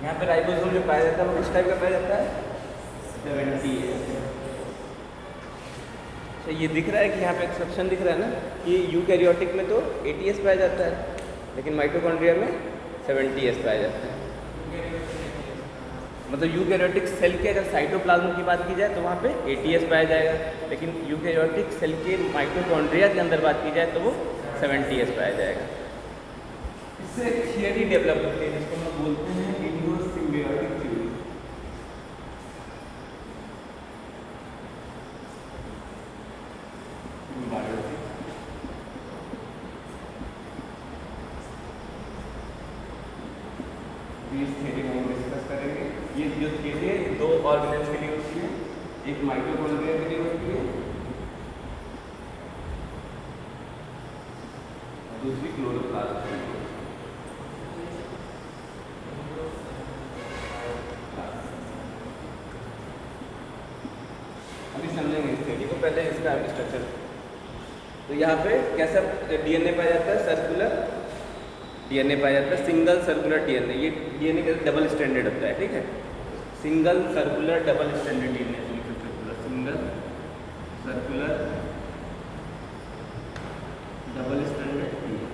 यहाँ पे राइबोसोम जो पाया जाता है वो किस टाइप का पाया जाता है? 70 है। तो ये दिख रहा है कि यहाँ पे एक्सेप्शन दिख रहा है ना कि यूकैरियोटिक में तो 80S पाया जाता है, लेकिन माइटोकॉन्ड्रिया में 70S पाया जाता है। मतलब यूकैरियोटिक सेल के अगर साइटोप्लाज्म की बात की जाए तो वहाँ पे 80S पाया जाएगा, लेकिन यूकैरियोटिक सेल के माइटोकॉन्ड्रिया के अंदर बात की जाए तो वो 70S पाया जाएगा। इससे थियरी डेवलप होती है जिसको हम बोलते हैं सिम्बियोटिक थ्योरी। अभी इस थ्योरी को हम डिस्कस करेंगे। ये जो थ्योरी है दो ऑर्गेनेल्स के लिए होती है, एक माइटोकॉन्ड्रिया के लिए होती है और दूसरी क्लोरोप्लास्ट के लिए। अभी समझेंगे इस थ्योरी को, पहले इसका स्ट्रक्चर। तो यहाँ पे कैसा डीएनए पाया जाता है? सर्कुलर डीएनए पाया जाता है, सिंगल सर्कुलर डीएनए। ये डीएनए का डबल स्टैंडर्ड होता है, ठीक है। Single circular double standard DNA, single circular double standard DNA,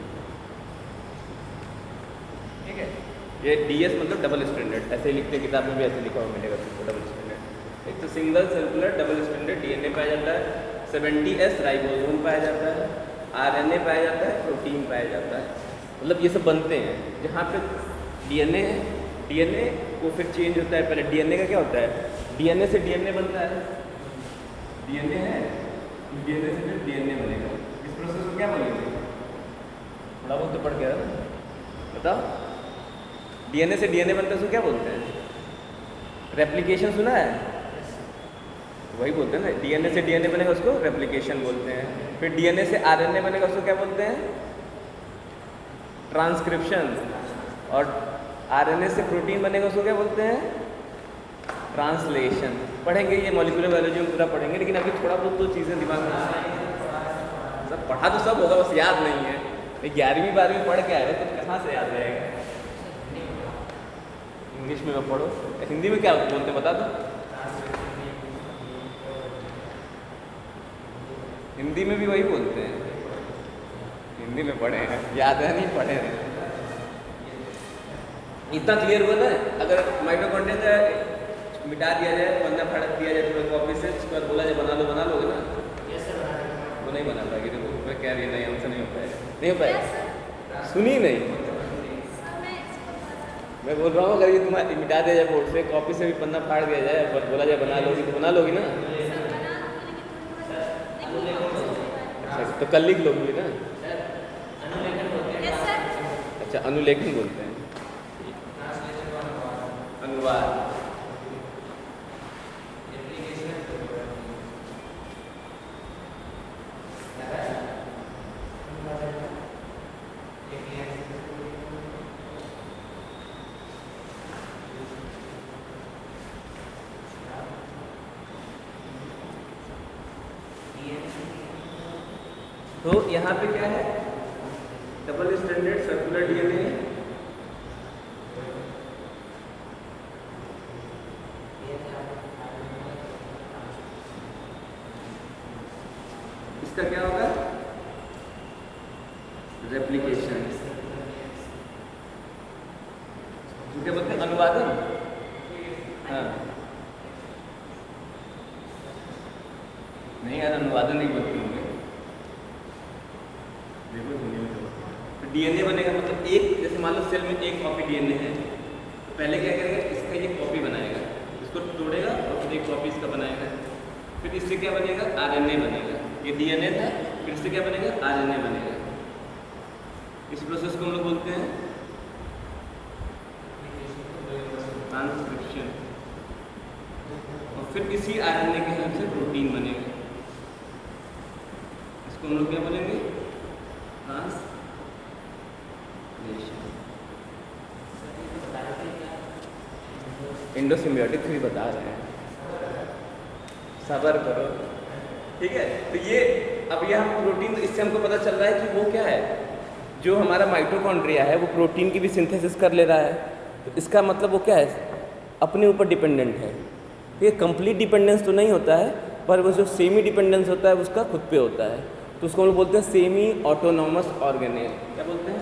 ठीक है। ये डीएस मतलब डबल स्टैंडर्ड, ऐसे ही लिखते हैं, किताब में भी ऐसे लिखा हुआ मिलेगा तुमको, डबल स्टैंडर्ड। एक तो single circular double standard DNA पाया जाता है, 70S राइबोसोम पाया जाता है, आरएनए पाया जाता है, प्रोटीन पाया जाता है। मतलब ये सब बनते हैं। जहाँ पे डीएनए है, डीएनए को फिर चेंज होता है। पहले डीएनए का क्या होता है? डीएनए से डीएनए बनता है, डीएनए है, डीएनए से फिर डीएनए बनेगा। इस प्रोसेस को क्या बोलेंगे? थोड़ा बहुत तो पढ़ गया ना, बताओ। डीएनए से डीएनए बनता है, उसको क्या बोलते हैं? रेप्लिकेशन सुना है? वही बोलते हैं ना, डीएनए से डीएनए बनेगा उसको रेप्लिकेशन बोलते हैं। फिर डीएनए से आरएनए बनेगा, उसको क्या बोलते हैं? ट्रांसक्रिप्शन। और आरएनए से प्रोटीन बनेगा, उसको क्या बोलते हैं? ट्रांसलेशन। पढ़ेंगे, ये मॉलिक्यूलर बायोलॉजी में पूरा पढ़ेंगे, लेकिन अभी थोड़ा बहुत तो चीज़ें दिमाग में सब पढ़ा तो सब होगा, बस याद नहीं है। 11वीं 12वीं पढ़ के आए हो तो कहाँ से याद रहेगा? इंग्लिश में मत पढ़ो, हिंदी में क्या बोलते हैं बता दो। हिंदी में भी वही बोलते हैं, हिंदी में पढ़े हैं, याद है नहीं, पढ़े हैं। इतना क्लियर हुआ ना? अगर माइटोकॉन्ड्रिया का मिटा दिया जाए, पन्ना फाड़ दिया जाए, तो कॉपी से पर बोला जाए बना लोगे ना? वो नहीं बना पाएगी। देखो मैं कह रही नहीं, हमसे नहीं हो पाएगा, नहीं हो पाएगा। सुनी नहीं, मैं बोल रहा हूँ अगर ये तुम्हारा मिटा दिया जाए बोर्ड से, कॉपी से भी पन्ना फाड़ दिया जाए और बोला जाए बना लोगी, तो बना लोगी ना? अच्छा, तो कल लिख लोगी ना? अच्छा, अनुलेखन बोलते हैं, अनुवाद। तो यहाँ पे क्या है? डबल स्टैंडर्ड सर्कुलर डीएनए है। इसका क्या होगा? रेप्लिकेशन। क्या बोलते हैं? अनुवादन। हाँ नहीं यार, अनुवादन नहीं बोलते होंगे। तो डीएनए बनेगा, मतलब एक, जैसे मान लो सेल में एक कॉपी डीएनए है, तो पहले क्या करेगा? इसका ये कॉपी बनाएगा, इसको तोड़ेगा और फिर एक कॉपी इसका बनाएगा। फिर इससे क्या बनेगा? आरएनए बनेगा। ये डीएनए था, फिर इससे क्या बनेगा? आरएनए बनेगा। इस प्रोसेस को हम लोग बोलते हैं ट्रांसक्रिप्शन। और फिर इसी आरएनए के हेल्प से प्रोटीन बनेगा। इसको हम लोग क्या बोलेंगे? ट्रांसलेशन। इंडोसिम्बियोटिक 3 बता रहे हैं, सब्र करो, ठीक है। तो ये अब ये हम प्रोटीन, इससे हमको पता चल रहा है कि वो क्या है, जो हमारा माइटोकॉन्ड्रिया है वो प्रोटीन की भी सिंथेसिस कर ले रहा है। तो इसका मतलब वो क्या है? अपने ऊपर डिपेंडेंट है। तो ये कंप्लीट डिपेंडेंस तो नहीं होता है, पर वो जो सेमी डिपेंडेंस होता है उसका खुद पे होता है। तो उसको हम लोग बोलते हैं सेमी ऑटोनॉमस ऑर्गेनेल। क्या बोलते हैं?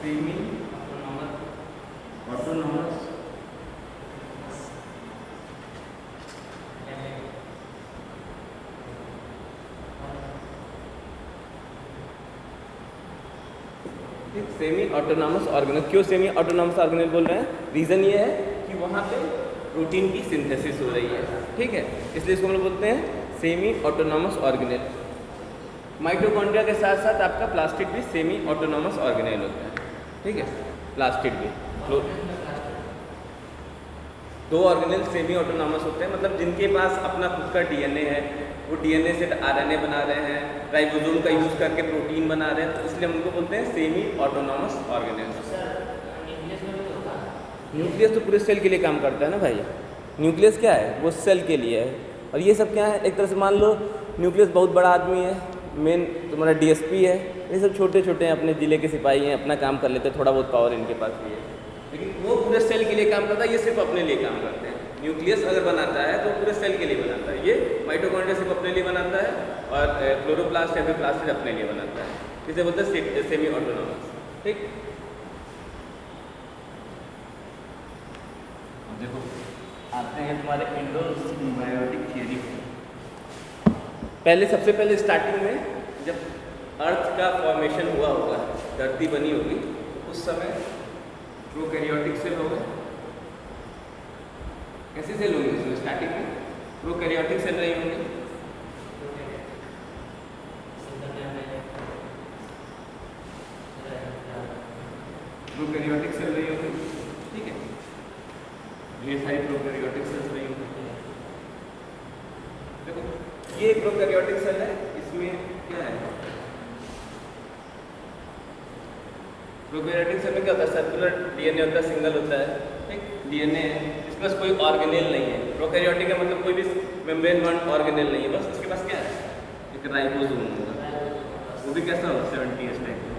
Semi autonomous. Semi autonomous organelle. क्यों सेमी ऑटोनॉमस ऑर्गेनेल बोल रहे हैं? रीज़न ये है कि वहाँ पे प्रोटीन की सिंथेसिस हो रही है, ठीक है, इसलिए इसको हम लोग बोलते हैं सेमी ऑटोनॉमस ऑर्गेनेल। माइटोकॉन्ड्रिया के साथ साथ आपका प्लास्टिड भी सेमी ऑटोनॉमस ऑर्गेनेल होता है, ठीक है, प्लास्टिड भी। दो ऑर्गेनेल सेमी ऑटोनॉमस होते हैं, मतलब जिनके पास अपना खुद का डीएनए है, वो डीएनए से आरएनए बना रहे हैं, राइबोसोम का यूज़ करके प्रोटीन बना रहे हैं, तो इसलिए हम उनको बोलते हैं सेमी ऑटोनॉमस ऑर्गेनेल्स। न्यूक्लियस तो पूरे सेल के लिए काम करता है ना भाई। न्यूक्लियस क्या है, वो सेल के लिए है। और ये सब क्या है, एक तरह से मान लो न्यूक्लियस बहुत बड़ा आदमी है, मेन तुम्हारा डीएसपी है, ये सब छोटे छोटे हैं, अपने ज़िले के सिपाही हैं, अपना काम कर लेते हैं, थोड़ा बहुत पावर इनके पास भी है, लेकिन वो पूरे सेल के लिए काम करता है, ये सिर्फ अपने लिए काम करते हैं। न्यूक्लियस अगर बनाता है तो पूरे सेल के लिए बनाता है, ये माइटोकॉन्ड्रिया सिर्फ अपने लिए बनाता है, और क्लोरोप्लास्ट या फिर प्लास्टिड अपने लिए बनाता है, इसे बोलते हैं सेमी ऑटोनॉमस। ठीक, देखो आते हैं तुम्हारे एंडो सिम्बायोटिक थियरी में। पहले सबसे पहले स्टार्टिंग में जब अर्थ का फॉर्मेशन हुआ होगा, धरती बनी होगी, उस समय प्रोकैरियोटिक सेल होगा। कैसे सेल होंगे उसमें स्टार्टिंग में? प्रोकैरियोटिक सेल रही होंगे। प्रोकैरियोटिक सेल रही होंगी, ठीक है, ये सारी प्रोकैरियोटिक सेल्स रही होंगी। देखो ये प्रोकैरियोटिक सेल है, इसमें क्या है, प्रोकैरियोटिक सेल में क्या होता है, सर्कुलर डीएनए होता है, सिंगल होता है, ठीक, डीएनए है, इसके पास कोई ऑर्गेनेल नहीं है। प्रोकैरियोटिक का मतलब कोई भी मेम्ब्रेन बॉन्ड ऑर्गेनेल नहीं है, बस इसके पास क्या है, एक राइबोसोम होगा, वो भी कैसा होगा 70S टाइप का।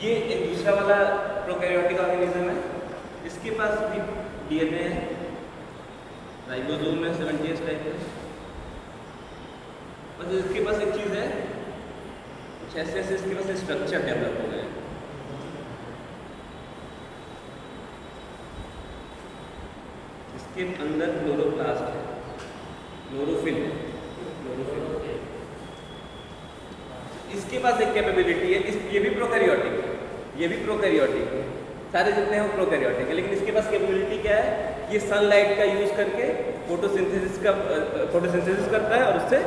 ये एक दूसरा वाला प्रोकैरियोटिक ऑर्गेनिज्म है, इसके पास भी डीएनए है, राइबोसोम में 70S टाइप है, बस इसके पास एक चीज़ है, कुछ ऐसे ऐसे इसके पास स्ट्रक्चर डेवलप हो गए हैं। इसके अंदर क्लोरोप्लास्ट है, क्लोरोफिल है, क्लोरोफिल। इसके पास एक कैपेबिलिटी है, ये भी प्रोकैरियोटिक है, ये भी प्रोकैरियोटिक है, सारे जितने हैं वो प्रोकैरियोटिक है, लेकिन इसके पास कैपेबिलिटी क्या है, ये सनलाइट का यूज़ करके फोटोसिंथेसिस करता है और उससे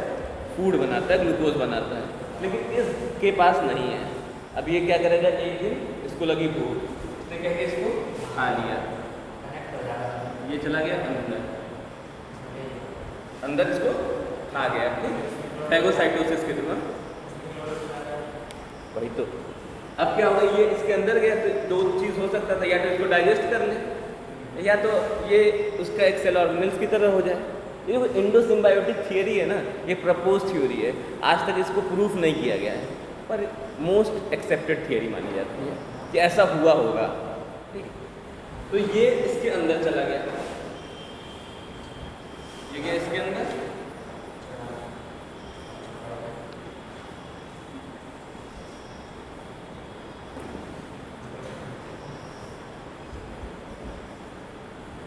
फूड बनाता है, ग्लूकोज बनाता है, लेकिन इसके पास नहीं है। अब ये क्या करेगा, एक दिन इसको लगी भूख, इसने क्या किया, इसको खा लिया, ये चला गया अंदर इसको खा गया, ठीक, फैगोसाइटोसिस के थ्रू। वही तो, अब क्या होगा, ये इसके अंदर गया तो दो चीज़ हो सकता था, या तो इसको डाइजेस्ट कर ले, या तो ये उसका एक सेल ऑर्गेनेल्स की तरह हो जाए। ये जो एंडो सिम्बायोटिक थियरी है ना, ये प्रपोज थ्योरी है, आज तक इसको प्रूफ नहीं किया गया है, पर मोस्ट एक्सेप्टेड थियरी मानी जाती है कि ऐसा हुआ होगा, ठीक है। तो ये इसके अंदर चला गया, ये गया इसके अंदर,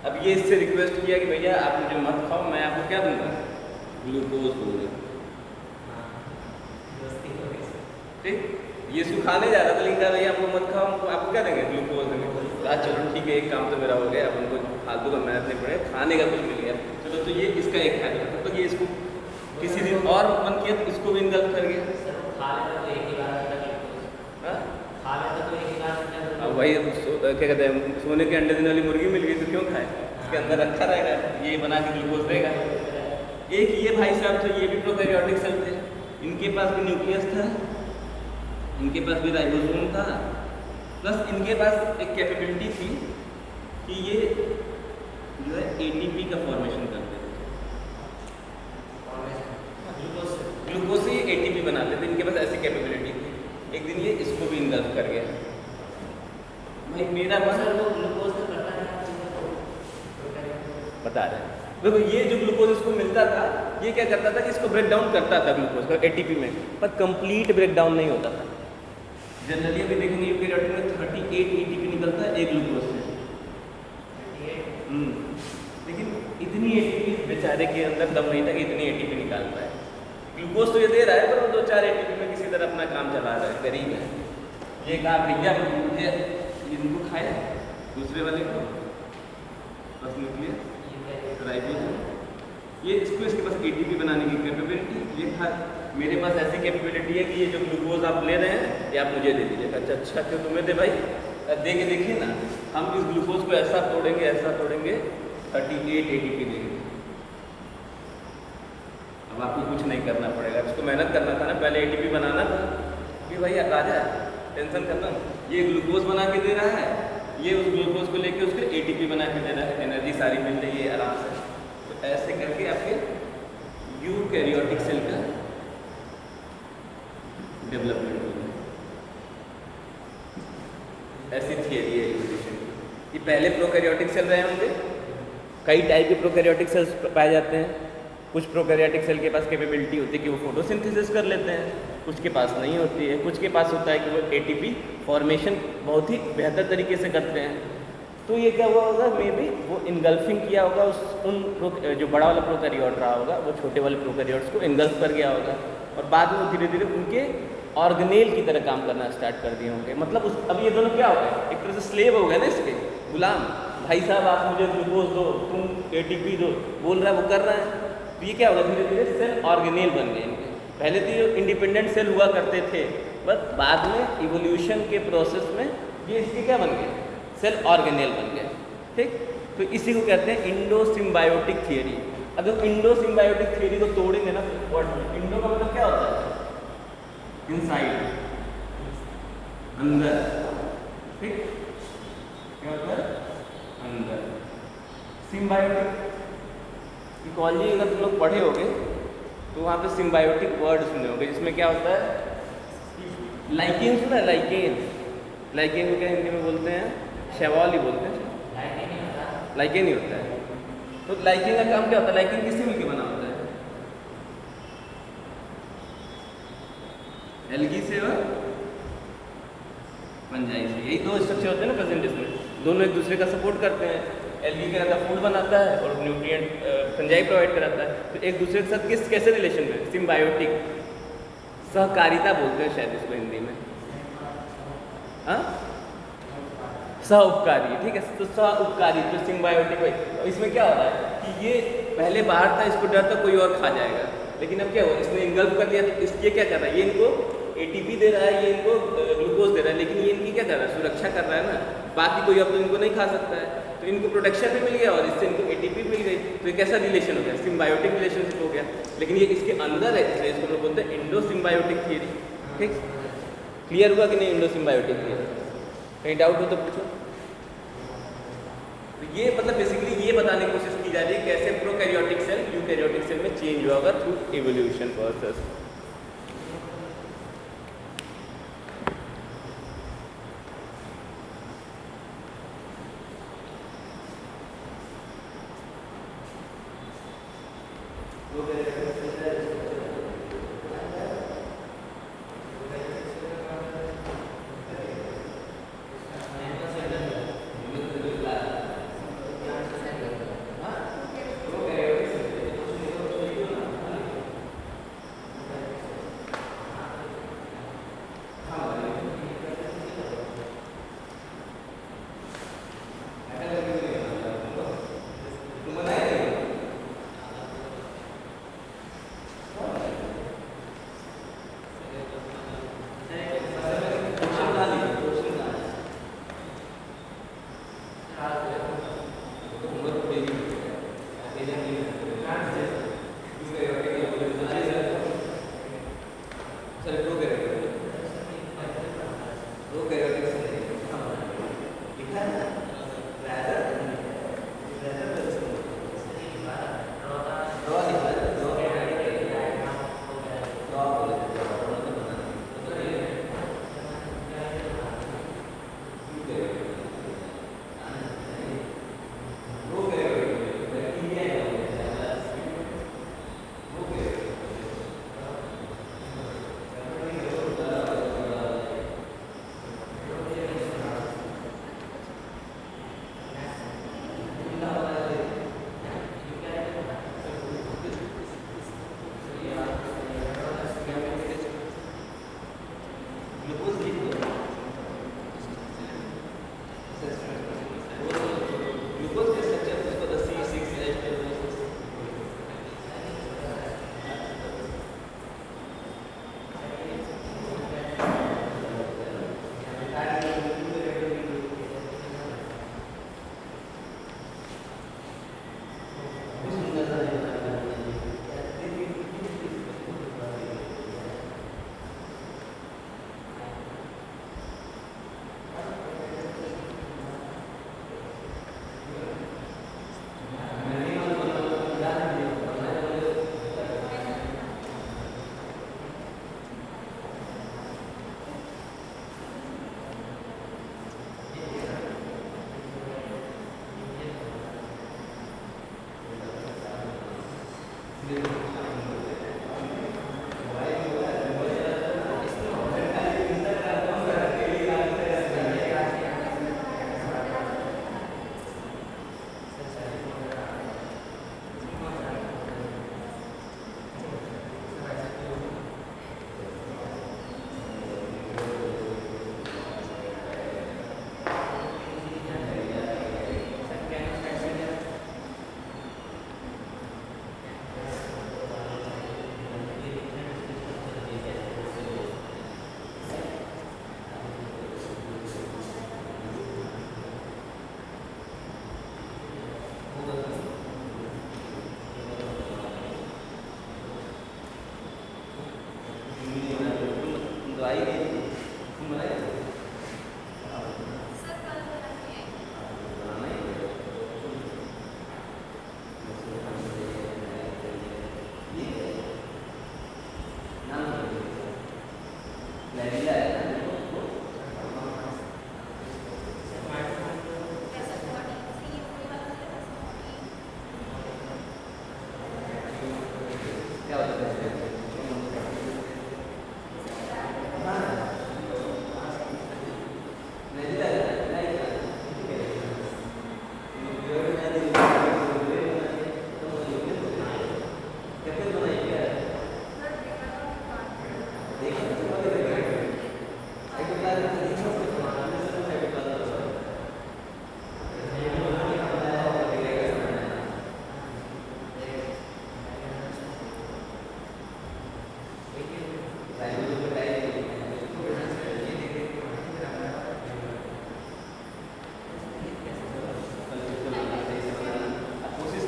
अब ये इससे रिक्वेस्ट किया कि भैया आप मुझे मत खाओ, मैं आपको क्या दूंगा, ग्लूकोज दूंगा, ठीक। ये इसको खाने जा रहा था, लेकिन कहा भैया आपको मत खाओ, आपको क्या देंगे, ग्लूकोज देंगे। कहा चलो ठीक है, एक काम तो मेरा हो गया, अब उनको फालतू का मेहनत नहीं पड़े, खाने का कुछ मिल गया, चलो। तो ये इसका एक फायदा था, तो ये इसको किसी दिन और मन किया तो इसको भी इंगल्फ कर गया। अब वही क्या कहते हैं, सोने के अंडे देने वाली मुर्गी मिल गई तो क्यों खाए, इसके अंदर रखा रहेगा, ये बना के ग्लूकोज देगा। एक ये भाई साहब थे, ये भी प्रोकैरियोटिक सेल थे, इनके पास भी न्यूक्लियस था, इनके पास भी राइबोसोम था, प्लस इनके पास एक कैपेबिलिटी थी कि ये जो है एटीपी का फॉर्मेशन करते थे, ग्लूकोज से एटीपी बनाते थे, इनके पास ऐसी कैपेबिलिटी थी। एक दिन ये इसको भी इंगल्फ कर गया। भाई मेरा ग्लूकोज बता रहे हैं, देखो ये जो ग्लूकोज इसको मिलता था, ये क्या करता था कि इसको ब्रेक डाउन करता था ग्लूकोज का एटीपी में, पर कंप्लीट ब्रेक डाउन नहीं होता था। जनरली अभी देखेंगे यूकेरियोटिक में 38 एटीपी निकलता है एक ग्लूकोज से, लेकिन इतनी एटीपी बेचारे के अंदर दम नहीं था कि इतनी एटीपी निकाल पाए। ग्लूकोज तो ये दे रहा है, पर वो 2-4 एटीपी में किसी तरह अपना काम चला रहा है, गरीब है। ये कहा भैया मुझे इनको खाया, दूसरे वाले को बस न्यूक्लियस राइबोसोम, ये इसको इसके पास एटीपी बनाने की कैपेबिलिटी, ये था मेरे पास ऐसी कैपेबिलिटी है कि ये जो ग्लूकोज आप ले रहे हैं ये आप मुझे दे दीजिएगा। अच्छा क्यों तुम्हें दे भाई, दे के देखिए ना, हम इस ग्लूकोज को ऐसा तोड़ेंगे 38 ATP देंगे। अब आपको कुछ नहीं करना पड़ेगा, इसको मेहनत करना था ना, पहले ATP बनाना था कि भाई राजा टेंशन करना, ये ग्लूकोज बना के दे रहा है, ये उस ग्लूकोज को लेके उसको ATP बना के दे रहा है, एनर्जी सारी मिल रही है आराम से। तो ऐसे करके आपके यूकैरियोटिक सेल का डेवलपमेंट होगा। ऐसी थियरी है इवोल्यूशन की। ये पहले प्रोकैरियोटिक सेल रहे होंगे, कई टाइप के प्रोकैरियोटिक सेल्स पाए जाते हैं। कुछ प्रोकैरियोटिक सेल के पास कैपेबिलिटी होती है कि वो फोटोसिंथेसिस कर लेते हैं, कुछ के पास नहीं होती है, कुछ के पास होता है कि वो ATP फॉर्मेशन बहुत ही बेहतर तरीके से करते हैं। तो ये क्या हुआ होगा, मे बी वो इनगल्फिंग किया होगा जो बड़ा वाला प्रोकैरियोट रहा होगा, वो छोटे वाले प्रोकैरियोट्स को इनगल्फ कर गया होगा, और बाद में वो धीरे धीरे उनके ऑर्गेनेल की तरह काम करना स्टार्ट कर दिए होंगे। मतलब अब ये दोनों क्या हो गए, एक तरह से स्लेव हो गए ना इसके, गुलाम। भाई साहब आप मुझे ग्लूकोज दो, तुम ATP दो, बोल रहा है वो कर रहा है। तो ये क्या होगा, धीरे धीरे सेल ऑर्गेनेल बन गए इनके। पहले तो ये इंडिपेंडेंट सेल हुआ करते थे, बट बाद में इवोल्यूशन के प्रोसेस में ये इसके क्या बन गए, सेल ऑर्गेनेल बन गए। ठीक, तो इसी को कहते हैं इंडो-सिम्बायोटिक थियरी। अगर इंडो-सिम्बायोटिक थियरी को तोड़ेंगे ना, इंडो का मतलब क्या होता है, इनसाइड, अंदर। ठीक, क्या होता है, अंदर। सिम्बायोटिक इकोलॉजी अगर तुम लोग पढ़े होगे तो वहाँ पे सिम्बायोटिक वर्ड सुने होंगे, जिसमें क्या होता है, लाइकेन सुना है, लाइकेन। लाइकेन को क्या हिंदी में बोलते हैं, शैवाल ही बोलते हैं, लाइकेन ही होता है। तो लाइकेन का काम क्या होता है, लाइकेन किससे मिलकर बना होता है, एल्गी से और फंजाई से। यही दो स्ट्रक्चर होते हैं ना प्रेजेंटेशन में, दोनों एक दूसरे का सपोर्ट करते हैं। एल्गी क्या करता है, फूड बनाता है, और न्यूट्रिएंट फंजाई प्रोवाइड कराता है। तो एक दूसरे के साथ कैसे रिलेशन में, सिम्बायोटिक, सहकारिता बोलते हैं शायद इसको हिंदी में, हाँ, सह उपकारी। ठीक है, तो सह उपकारी, तो सिम्बायोटिक भाई। इसमें क्या होता है कि ये पहले बाहर था, इसको डर था कोई और खा जाएगा, लेकिन अब क्या हुआ, इसने इनगल्फ कर लिया। तो इसके क्या कर रहा है, ये इनको ATP दे रहा है, ये इनको ग्लूकोज दे रहा है, लेकिन ये इनकी क्या कर रहा है, सुरक्षा कर रहा है ना। बाकी कोई अब तो इनको नहीं खा सकता है, तो इनको प्रोटेक्शन भी मिल गया और इससे इनको ATP मिल गई। तो एक ऐसा रिलेशन हो गया, सिम्बायोटिक रिलेशनशिप हो गया। लेकिन ये इसके अंदर है, इसलिए इसको लोग बोलते हैं इंडो-सिम्बायोटिक थियरी। ठीक, क्लियर हुआ कि नहीं इंडो-सिम्बायोटिक थियरी? कहीं डाउट हो तो पूछो। तो ये मतलब बेसिकली ये बताने की कोशिश की जा रही है कैसे प्रोकैरियोटिक सेल यूकैरियोटिक सेल में चेंज हुआ होगा थ्रू इवोल्यूशन प्रोसेस।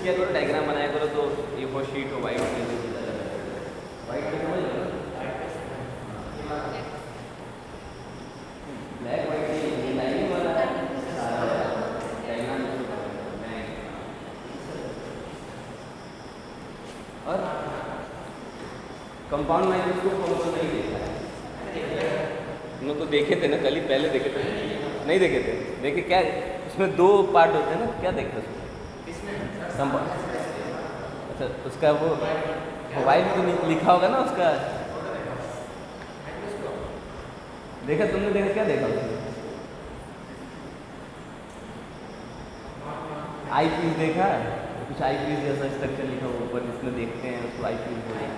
किया करो, डायग्राम बनाया करो, तो ये वो शीट हो वाइट में वाइट में समझ लो ब्लैक वाइट ये लाइनिंग वाला डायग्राम और कंपाउंड माइक्रोस्कोप हमको नहीं देखा है, हम लोग तो देखे थे ना कल ही, पहले देखे थे, नहीं देखे थे, देखे क्या उसमें 2 पार्ट होते हैं ना, क्या देखा उसमें कंपाउंड, अच्छा उसका वो वाइट तो लिखा होगा ना उसका, देखा तुमने, देखा क्या देखा उसमें, आई पीस देखा, कुछ आई पीस जैसा स्ट्रक्चर लिखा हुआ ऊपर जिसमें देखते हैं उसको आई पीस बोलते हैं।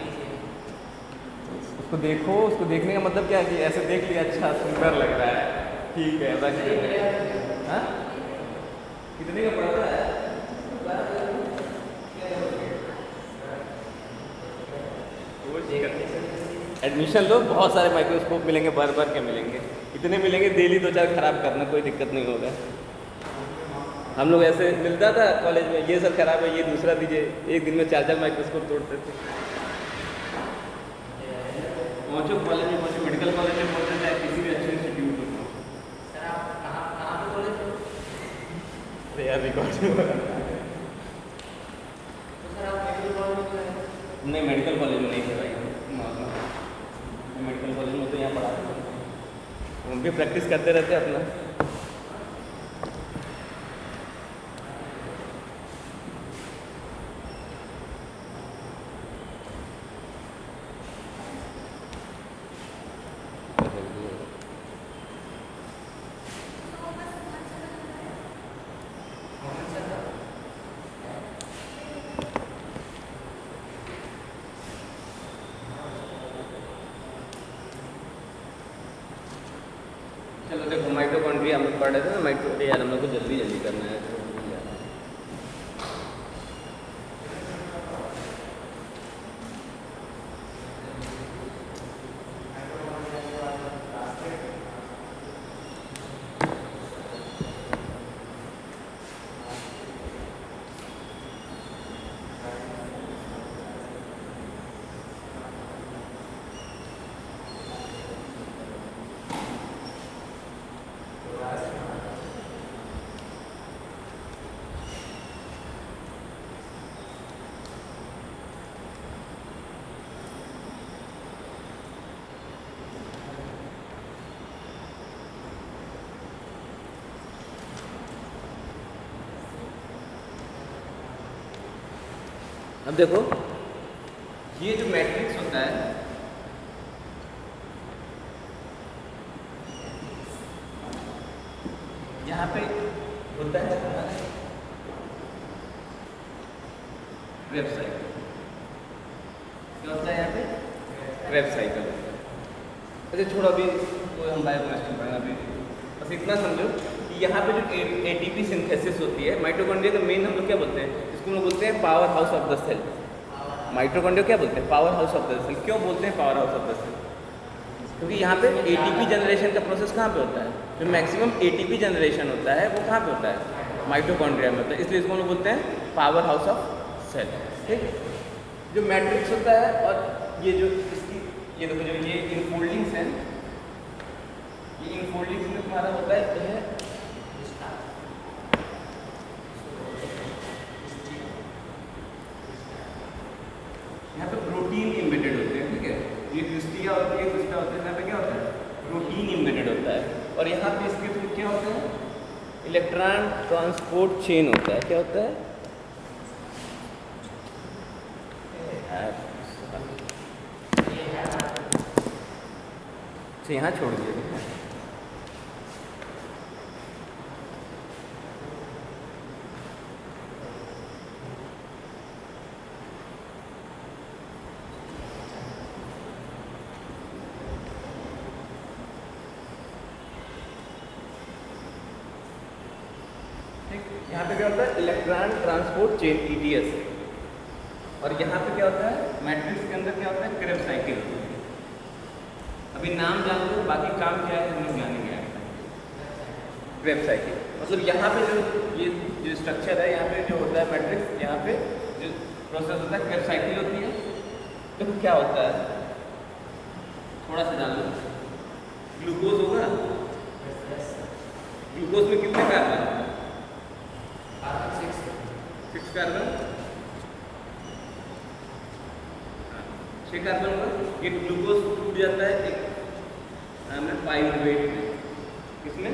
उसको देखो, उसको देखने का मतलब क्या है कि ऐसे देख लिया, अच्छा सुंदर लग रहा है, ठीक है बस। हाँ कितने का पड़ता है? एडमिशन लो, बहुत सारे माइक्रोस्कोप मिलेंगे, भर भर के मिलेंगे, इतने मिलेंगे डेली 2-4 खराब करना, कोई दिक्कत नहीं होगा। हम लोग ऐसे मिलता था कॉलेज में, ये सब खराब है, ये दूसरा दीजिए, एक दिन में 4-4 माइक्रोस्कोप तोड़ते थे। पहुँचो कॉलेज में, पहुँचो मेडिकल कॉलेज में, पहुँचो चाहे किसी भी अच्छे इंस्टीट्यूट में पहुँचो। सर आप कहाँ पे कॉलेज हो? अरे यार रिकॉर्ड हो रहा है। तो सर आप मेडिकल कॉलेज में हैं? नहीं मेडिकल कॉलेज में नहीं थे भाई, मेडिकल कॉलेज में तो यहाँ पढ़ा था, हम भी प्रैक्टिस करते रहते अपना। चलो देखो माइटोकॉन्ड्रिया हम लोग पढ़ रहे थे ना, माइटोकॉन्ड्रिया यार हम लोग को जल्दी जल्दी करना है, अब देखो ये जो मैट्रिक्स होता है, यहाँ पे होता है क्रेब्स साइकिल, क्या होता है यहाँ पे क्रेब्स साइकिल। अच्छा छोड़ो अभी वो हम बायोकेमिस्ट्री पढ़ेंगे, अभी बस इतना समझो कि यहाँ पे जो एटीपी सिंथेसिस होती है माइटोकॉन्ड्रिया का मेन, हम लोग क्या बोलते हैं इसको, हम लोग बोलते हैं power house of the cell. Mitochondria क्या बोलते हैं? Power house of the cell. क्यों बोलते हैं power house of the cell? क्योंकि यहाँ पे एटीपी जनरेशन का प्रोसेस कहाँ पे होता है, जो मैक्सिमम एटीपी जनरेशन होता है वो कहाँ पे होता है? माइटोकॉन्ड्रिया में होता है, इसलिए इसको हम लोग बोलते हैं पावर हाउस ऑफ सेल। ठीक, जो मैट्रिक्स होता है और ये जो इसकी ये देखो जो ये इनफोल्डिंग्स हैं, ये इनफोल्डिंग्स में तुम्हारा होता है जो है यहाँ पे प्रोटीन इम्बेडेड होते हैं। ठीक है, ये क्रिस्टिया होती है, क्रिस्टा होता है, यहाँ पे क्या होता है? प्रोटीन इम्बेडेड होता है। और यहाँ पे इसके थ्रू क्या होता है? इलेक्ट्रॉन ट्रांसपोर्ट चेन होता है। क्या होता है? यहाँ छोड़ दिया। यहाँ पे क्या होता है? Electron transport chain ETS। और यहाँ पे क्या होता है? मैट्रिक्स के अंदर क्या होता है? Krebs cycle. अभी नाम जान लो, बाकी काम क्या है हमें जानेंगे। क्रेब्स साइकिल मतलब यहाँ पे ये जो स्ट्रक्चर है, यहाँ पे जो होता है मैट्रिक्स, यहाँ पे जो प्रोसेस होता है क्रेब्स साइकिल होती है। तो क्या होता है थोड़ा सा जान लो। ग्लूकोज होगा, ग्लूकोज में कितने कार्बन? 6 कार्बन, 6 कार्बन होगा। ये ग्लूकोज टूट जाता है एक पाइरुवेट में। किसमें?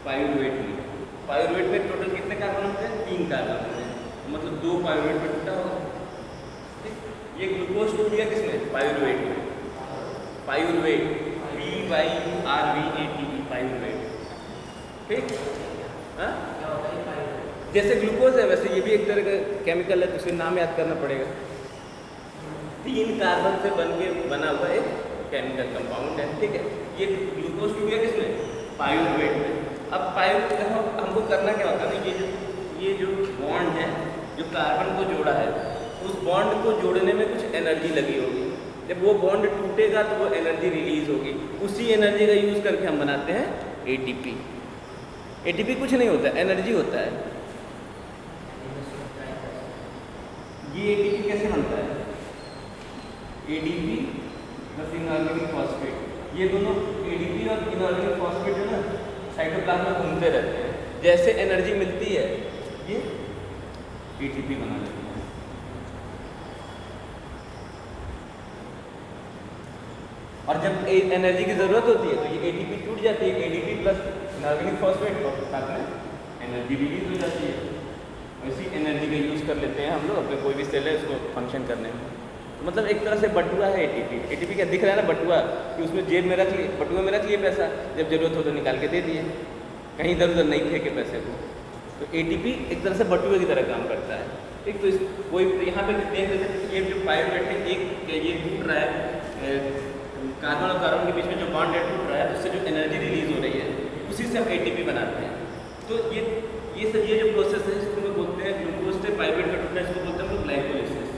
पाइरुवेट में। पाइरुवेट में टोटल कितने कार्बन होते हैं? 3 कार्बन होते हैं, मतलब 2 पाइरुवेट में टूटा होगा। ठीक, ये ग्लूकोज टूट गया किसमें? पाइरुवेट में। Pyruvate, PYRVATE, pyruvate. ठीक, हाँ, जैसे ग्लूकोज है वैसे ये भी एक तरह का केमिकल है, तो उसे नाम याद करना पड़ेगा। 3 कार्बन से बना हुआ एक केमिकल कंपाउंड है। ठीक है, ये ग्लूकोज टूट गया किसमें? पाइरुवेट में। अब पाइरुवेट हमको करना क्या होता है ना, ये जो बॉन्ड है, जो कार्बन को जोड़ा है, उस बॉन्ड को जोड़ने में कुछ एनर्जी लगी होगी। जब वो बॉन्ड टूटेगा तो वो एनर्जी रिलीज होगी। उसी एनर्जी का यूज़ करके हम बनाते हैं ATP। ATP कुछ नहीं होता, एनर्जी होता है। ये ATP कैसे बनता है? ADP plus inorganic phosphate. ये दोनों ADP और इनऑर्गेनिक फॉस्फेट जो ना साइटोप्लाज्म में घूमते रहते हैं। जैसे एनर्जी मिलती है ये ATP बना लेते हैं। और जब एनर्जी की ज़रूरत होती है तो ये ATP टूट जाती है, ADP प्लस इनऑर्गेनिक फॉस्फेट, और साथ में एनर्जी रिलीज हो जाती है। इसी एनर्जी का यूज़ कर लेते हैं हम लोग अपने कोई भी सेल है उसको फंक्शन करने में। तो मतलब एक तरह से बटुआ है ATP। ATP क्या दिख रहा है ना, बटुआ, कि उसमें जेब में रख लिए, बटुआ में रख लिए पैसा, जब जरूरत हो तो निकाल के दे दिए, कहीं इधर उधर नहीं फेंके पैसे को। तो ATP एक तरह से बटुए की तरह काम करता है। ठीक, तो कोई यहाँ पे देख रहे थे, ये जो पाइरुवेट है, एक ये टूट रहा है, कार्बन और कार्बन के बीच में जो बॉन्ड है टूट रहा है, उससे जो एनर्जी रिलीज हो रही है उसी से हम ATP बनाते हैं। तो ये जो प्रोसेस है इसको हम बोलते हैं ग्लूकोज से पाइरुवेट का टूटना, इसको बोलते हैं हम लोग ग्लाइकोलिसिस।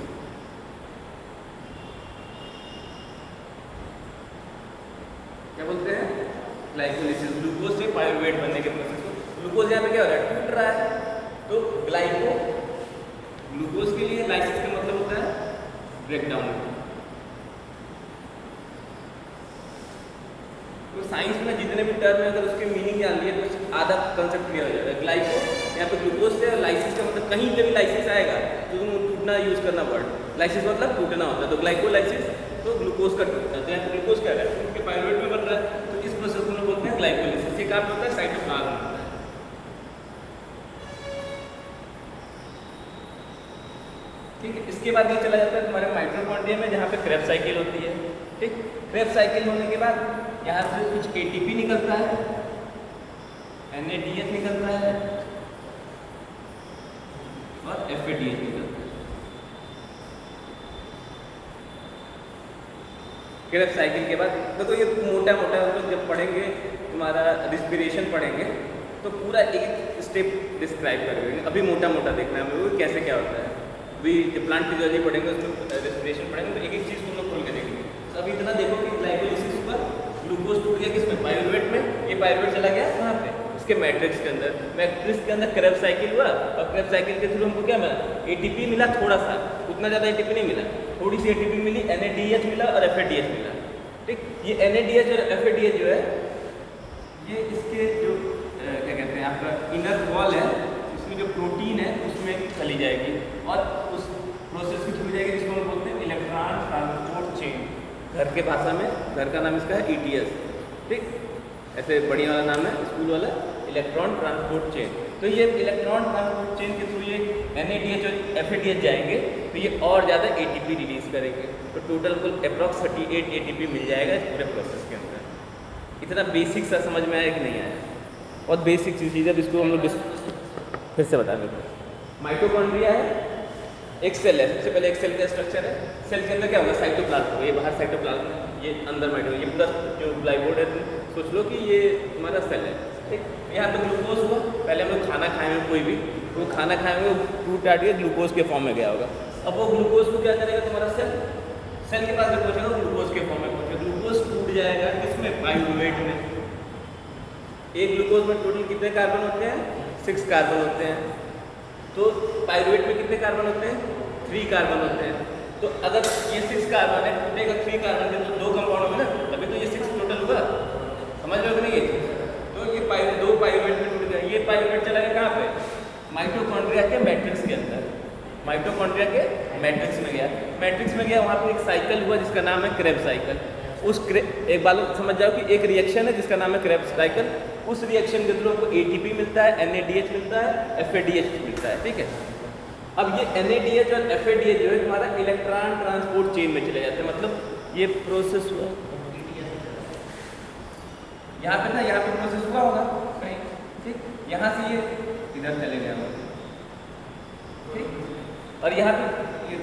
क्या बोलते हैं? ग्लाइकोलिसिस। ग्लूकोज से पाइरुवेट बनने के प्रोसेस को, ग्लूकोज यहाँ पे क्या हो रहा है? टूट रहा है। तो ग्लाइको, ग्लूकोज के लिए लाइसिस का मतलब होता है ब्रेकडाउन। तो साइंस में जितने भी टर्म है अगर उसके मीनिंग जान लिए तो आधा कंसेप्ट क्लियर हो जाएगा। ग्लाइको यहाँ पे ग्लूकोज से, लाइसिस का मतलब कहीं पे भी लाइसिस आएगा तो तुम टूटना यूज़ करना वर्ड। लाइसिस मतलब टूटना होता है, तो ग्लाइकोलाइसिस तो ग्लूकोज का टूटना है। तो यहाँ पे ग्लूकोज क्या है? उनके पाइरुवेट में बन रहा है, तो इस प्रोसेस को हम बोलते हैं ग्लाइकोलिसिस। ये काम होता है साइटोप्लाज्म में होता है। ठीक है, इसके बाद ये चला जाता है तुम्हारे माइटोकॉन्ड्रिया में, जहाँ पे क्रेब्स साइकिल होती है। ठीक, क्रेब्स साइकिल होने के बाद यहाँ से कुछ ATP निकलता है, NADH निकलता है और FADH निकलता है। क्रेब्स साइकिल के बाद देखो ये मोटा मोटा हम लोग जब पढ़ेंगे तुम्हारा रिस्पिरेशन पढ़ेंगे तो पूरा एक स्टेप डिस्क्राइब करेंगे। अभी मोटा मोटा देखना है हमें कैसे क्या होता है। अभी जब प्लांट फिजियोलॉजी पढ़ेंगे उसमें रिस्पिरेशन पढ़ेंगे तो एक एक चीज़ को हम लोग खोल के देखेंगे। तो अभी इतना देखो कि ग्लाइकोलिसिस पर ग्लूकोज टूट गया किसमें? पाइरुवेट में। ये पाइरुवेट चला गया कहाँ पे? इसके मैट्रिक्स के अंदर। मैट्रिक्स के अंदर क्रेब्स साइकिल हुआ और क्रेब्स साइकिल के थ्रू हमको क्या मिला? ATP मिला थोड़ा सा, उतना ज़्यादा ATP नहीं मिला, थोड़ी सी ATP मिली, NADH मिला और FADH मिला। ठीक, ये NADH और FADH जो है ये इसके जो क्या कहते हैं आपका इनर वॉल है, इसमें जो प्रोटीन है उसमें चली जाएगी और उस प्रोसेस की थ्रू जाएगी जिसको हम बोलते हैं इलेक्ट्रॉन ट्रांसपोर्ट चेन। घर के भाषा में घर का नाम इसका है ETS। ठीक, ऐसे बढ़िया वाला नाम है स्कूल वाला, इलेक्ट्रॉन ट्रांसपोर्ट चेन। तो ये इलेक्ट्रॉन ट्रांसपोर्ट चेन के थ्रू ये NADH और FADH जाएंगे तो ये और ज़्यादा ATP रिलीज करेंगे। तो टोटल कुल अप्रॉक्स 38 ATP मिल जाएगा इस पूरे प्रोसेस के अंदर। इतना बेसिक सा समझ में आया कि नहीं आया? बहुत बेसिक चीज़ है। इसको हम लोग फिर से बता देते हैं। माइटोकॉन्ड्रिया है, एक सेल है। सबसे पहले एक सेल का स्ट्रक्चर है। सेल के अंदर क्या होगा? साइटोप्लाज्म। ये बाहर साइटोप्लाज्म है, ये अंदर माइटोकॉन्ड्रिया। ये पूरा जो ब्लैकबोर्ड है सोच लो कि ये तुम्हारा सेल है। ठीक, यहाँ पे ग्लूकोज हुआ, पहले हम लोग खाना खाएंगे, कोई भी वो खाना खाएंगे टूट टाट के ग्लूकोज के फॉर्म में गया होगा। अब वो ग्लूकोज को क्या करेगा तुम्हारा सेल के पास जब पहुँचेगा ग्लूकोज के फॉर्म में पहुँचेगा। ग्लूकोज टूट जाएगा किसमें? पाइरुवेट में। एक ग्लूकोज में टोटल कितने कार्बन होते हैं? 6 कार्बन होते हैं। तो पायरुवेट में कितने कार्बन होते हैं? 3 कार्बन होते हैं। तो अगर ये 6 कार्बन है, टूटेगा 3 कार्बन के तो 2 कंपाउंड होंगे ना, तभी तो ये 6 टोटल होगा। समझ रहे हो कि नहीं ये चीज़? तो ये दो पायरुवेट में टूट गया, ये पायरुवेट चला गया कहाँ पे? माइटोकॉन्ड्रिया के मैट्रिक्स के अंदर। माइटोकॉन्ड्रिया के मैट्रिक्स में गया, मैट्रिक्स में गया, वहाँ पे एक साइकिल हुआ जिसका नाम है क्रेब्स साइकिल। एक बार समझ जाओ कि एक रिएक्शन है जिसका नाम है क्रेब्स साइकिल। उस रिएक्शन के थ्रू हमको ATP मिलता है, NADH मिलता है, FADH मिलता है, ठीक है। अब ये NADH और FADH जो है तुम्हारा इलेक्ट्रॉन ट्रांसपोर्ट चेन में चले जाते हैं, मतलब ये प्रोसेस हुआ यहाँ पे ना, यहाँ पे प्रोसेस हुआ होगा कहीं, ठीक, यहाँ से ये इधर चले गया होगा, ठीक। और यहाँ पे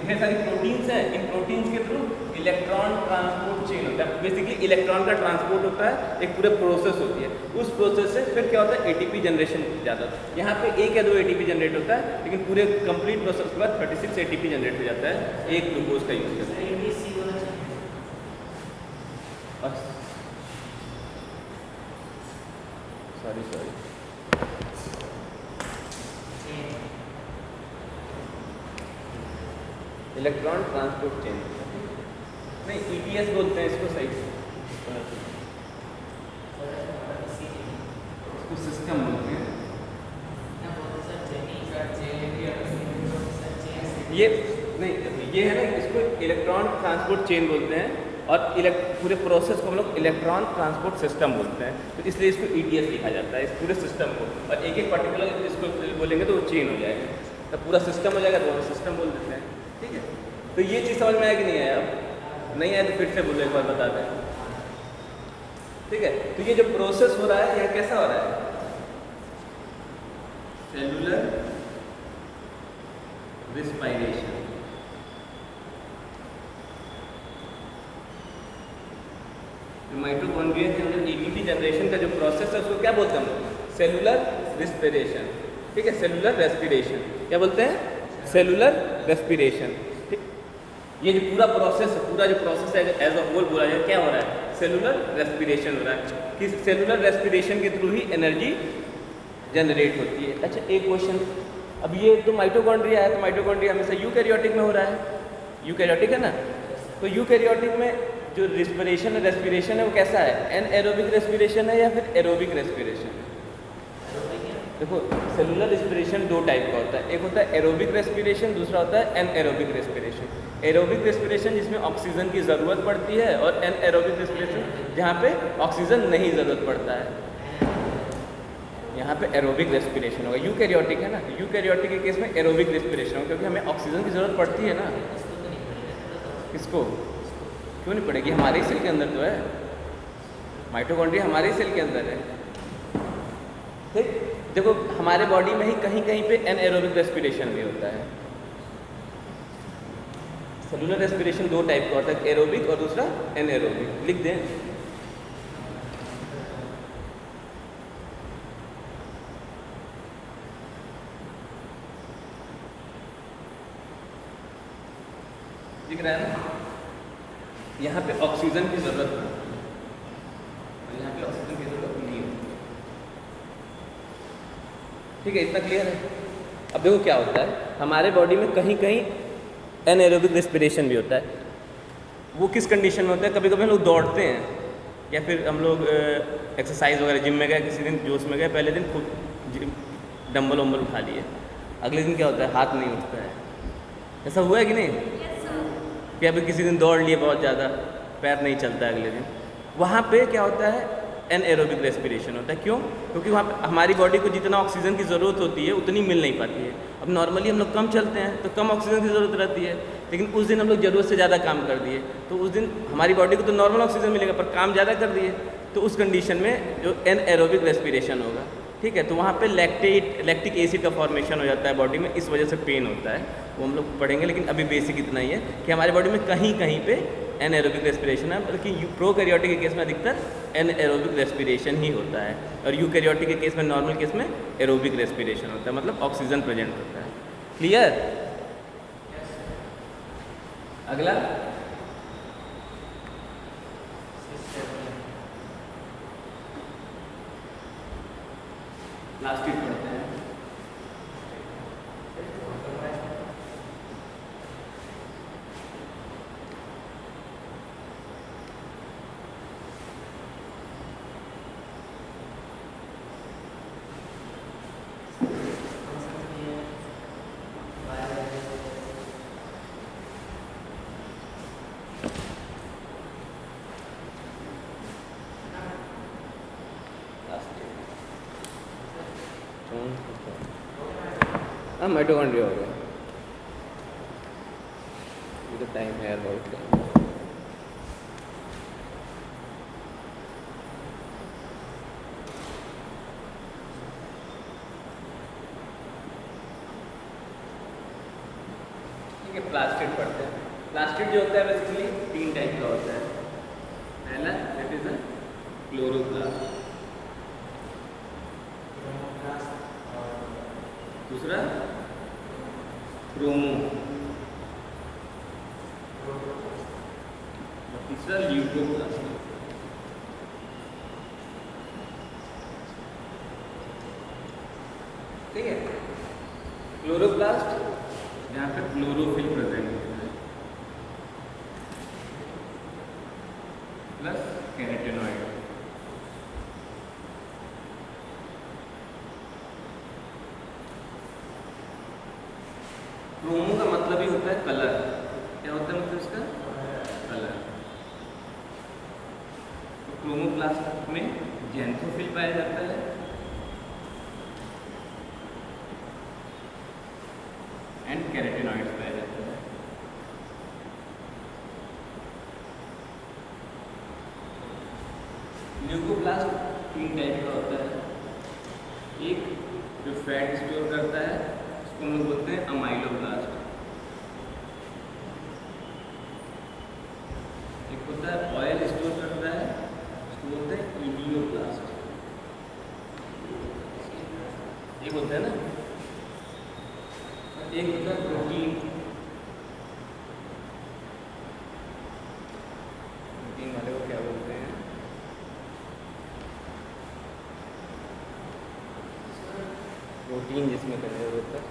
ढेर सारी प्रोटीन्स हैं, इन प्रोटीन्स के थ्रू इलेक्ट्रॉन ट्रांसपोर्ट चेन होता है। बेसिकली इलेक्ट्रॉन का ट्रांसपोर्ट होता है, एक पूरे प्रोसेस होती है। उस प्रोसेस से फिर क्या होता है? ATP जनरेशन ज़्यादा होता है। यहाँ पे 1 या 2 ATP जनरेट होता है, लेकिन पूरे कंप्लीट प्रोसेस के बाद 36 ATP जनरेट हो जाता है एक ग्लूकोज का यूज़ करके। सॉरी इलेक्ट्रॉन ट्रांसपोर्ट चेन नहीं, ETS बोलते हैं इसको, सही इसको सिस्टम बोलते हैं। ये नहीं, ये है ना, इसको इलेक्ट्रॉन ट्रांसपोर्ट चेन बोलते हैं और पूरे प्रोसेस को हम लोग इलेक्ट्रॉन ट्रांसपोर्ट सिस्टम बोलते हैं। तो इसलिए इसको ETS लिखा जाता है, इस पूरे सिस्टम को। और एक एक पर्टिकुलर इसको बोलेंगे तो वो चेन हो जाएगा, तो पूरा सिस्टम हो जाएगा तो हम सिस्टम बोल देते हैं, ठीक है। तो ये चीज़ समझ में आया कि नहीं आया? अब नहीं आया तो फिर से बोलो, एक बार बता दें, ठीक है। तो ये जो प्रोसेस हो रहा है यह कैसा हो रहा है? Cellular respiration. माइटोकॉन्ड्रिया के अंदर ATP जनरेशन का जो प्रोसेस है उसको क्या बोलते हैं हम लोग? सेलुलर रिस्पिरेशन, ठीक है। सेलुलर रेस्पिरेशन क्या बोलते हैं? सेलुलर रेस्पिरेशन, ठीक। ये जो पूरा प्रोसेस है, पूरा जो प्रोसेस है एज अ होल बोला जाए, क्या हो रहा है? सेलुलर रेस्पिरेशन हो रहा है कि सेलुलर रेस्पिरेशन के थ्रू ही एनर्जी जनरेट होती है। अच्छा, एक क्वेश्चन, अब ये तो माइटोकॉन्ड्रिया है, तो माइटोकॉन्ड्रिया हमेशा यूकैरियोटिक में हो रहा है, यूकैरियोटिक है ना। तो यूकैरियोटिक में जो रिस्पिरेशन है, रेस्पिरेशन है, वो कैसा है? एनएरोबिक रेस्पिरेशन है या फिर एरोबिक रेस्पिरेशन है? देखो, सेलुलर रेस्पिरेशन 2 टाइप का होता है, एक होता है एरोबिक रेस्पिरेशन, दूसरा होता है एनएरोबिक रेस्पिरेशन। एरोबिक रेस्पिरेशन जिसमें ऑक्सीजन की ज़रूरत पड़ती है, और एनएरोबिक रेस्पिरेशन जहाँ पे ऑक्सीजन नहीं ज़रूरत पड़ता है, यहाँ पे एरोबिक रेस्पिरेशन होगा। यूकैरियोटिक है ना, यूकैरियोटिक के केस में एरोबिक रेस्पिरेशन होगा, क्योंकि हमें ऑक्सीजन की ज़रूरत पड़ती है ना। किसको? क्यों नहीं पड़ेगी? हमारे ही सेल के अंदर तो है, माइटोकॉन्ड्रिया हमारे ही सेल के अंदर है, ठीक। देखो, हमारे बॉडी में ही कहीं कहीं पे एनएरोबिक रेस्पिरेशन भी होता है। सेलुलर रेस्पिरेशन 2 टाइप का होता है, एरोबिक और दूसरा एनएरोबिक। लिख दें, दिख रहा है ना? यहाँ पे ऑक्सीजन की जरूरत है और यहाँ पे ऑक्सीजन की जरूरत नहीं है, ठीक है। इतना क्लियर है? अब देखो क्या होता है, हमारे बॉडी में कहीं कहीं एनएरोबिक रेस्पिरेशन भी होता है। वो किस कंडीशन में होता है? कभी कभी हम लोग दौड़ते हैं या फिर हम लोग एक्सरसाइज वगैरह जिम में गए, किसी दिन जोश में गए, पहले दिन खुद डंबल वम्बल उठा लिए, अगले दिन क्या होता है? हाथ नहीं उठता है। ऐसा हुआ है कि नहीं? कि अभी किसी दिन दौड़ लिए बहुत ज़्यादा, पैर नहीं चलता है अगले दिन। वहाँ पे क्या होता है? एनएरोबिक रेस्पिरेशन होता है। क्यों? क्योंकि वहाँ पे हमारी बॉडी को जितना ऑक्सीजन की ज़रूरत होती है उतनी मिल नहीं पाती है। अब नॉर्मली हम लोग कम चलते हैं तो कम ऑक्सीजन की ज़रूरत रहती है, लेकिन उस दिन हम लोग ज़रूरत से ज़्यादा काम कर दिए, तो उस दिन हमारी बॉडी को तो नॉर्मल ऑक्सीजन मिलेगा पर काम ज़्यादा कर दिए, तो उस कंडीशन में जो एनएरोबिक रेस्पिरेशन होगा, ठीक है। तो वहाँ पे लैक्टिक एसिड का फॉर्मेशन हो जाता है बॉडी में, इस वजह से पेन होता है, वो हम लोग पढ़ेंगे। लेकिन अभी बेसिक इतना ही है कि हमारी बॉडी में कहीं कहीं पे एनएरोबिक रेस्पिरेशन है, बल्कि प्रोकैरियोटिक के केस में अधिकतर एनएरोबिक रेस्पिरेशन ही होता है, और यूकैरियोटिक के केस में, नॉर्मल केस में एरोबिक रेस्पिरेशन होता है, मतलब ऑक्सीजन प्रेजेंट होता है। क्लियर? अगला, प्लास्टिड पढ़ते हैं। हाँ माइटोकॉन्ड्रिया हो गया, ये तो टाइम है यार बहुत टाइम। ठीक है, प्लास्टिड पढ़ते हैं। प्लास्टिड जो होता है बेसिकली 3 टाइप का होता है। पहला दैट इज अ क्लोरोप्लास्ट, दूसरा क्रोमो, और तीसरा ल्यूकोप्लास्ट। ठीक है, क्लोरोप्लास्ट जहाँ पे क्लोरोफिल प्रेजेंट होता है प्लस कैरोटेनॉइड। क्रोमो का मतलब ही होता है कलर। क्या होता है मतलब इसका? कलर। तो क्रोमोप्लास्ट में ज़ैंथोफिल पाया जाता है एंड कैरोटेनॉइड्स पाया जाता है। ल्यूकोप्लास्ट 3 टाइप का होता है। एक जो फैट स्टोर करता है उसको हम लोग बोलते हैं अमाइलोब्लास्ट। एक होता है ऑयल स्टोर करता है उसको बोलते हैं इमियोब्लास्ट। एक होता है ना, एक होता है प्रोटीन। प्रोटीन वाले को क्या बोलते हैं? प्रोटीन जिसमें कन्वर्ट होता है,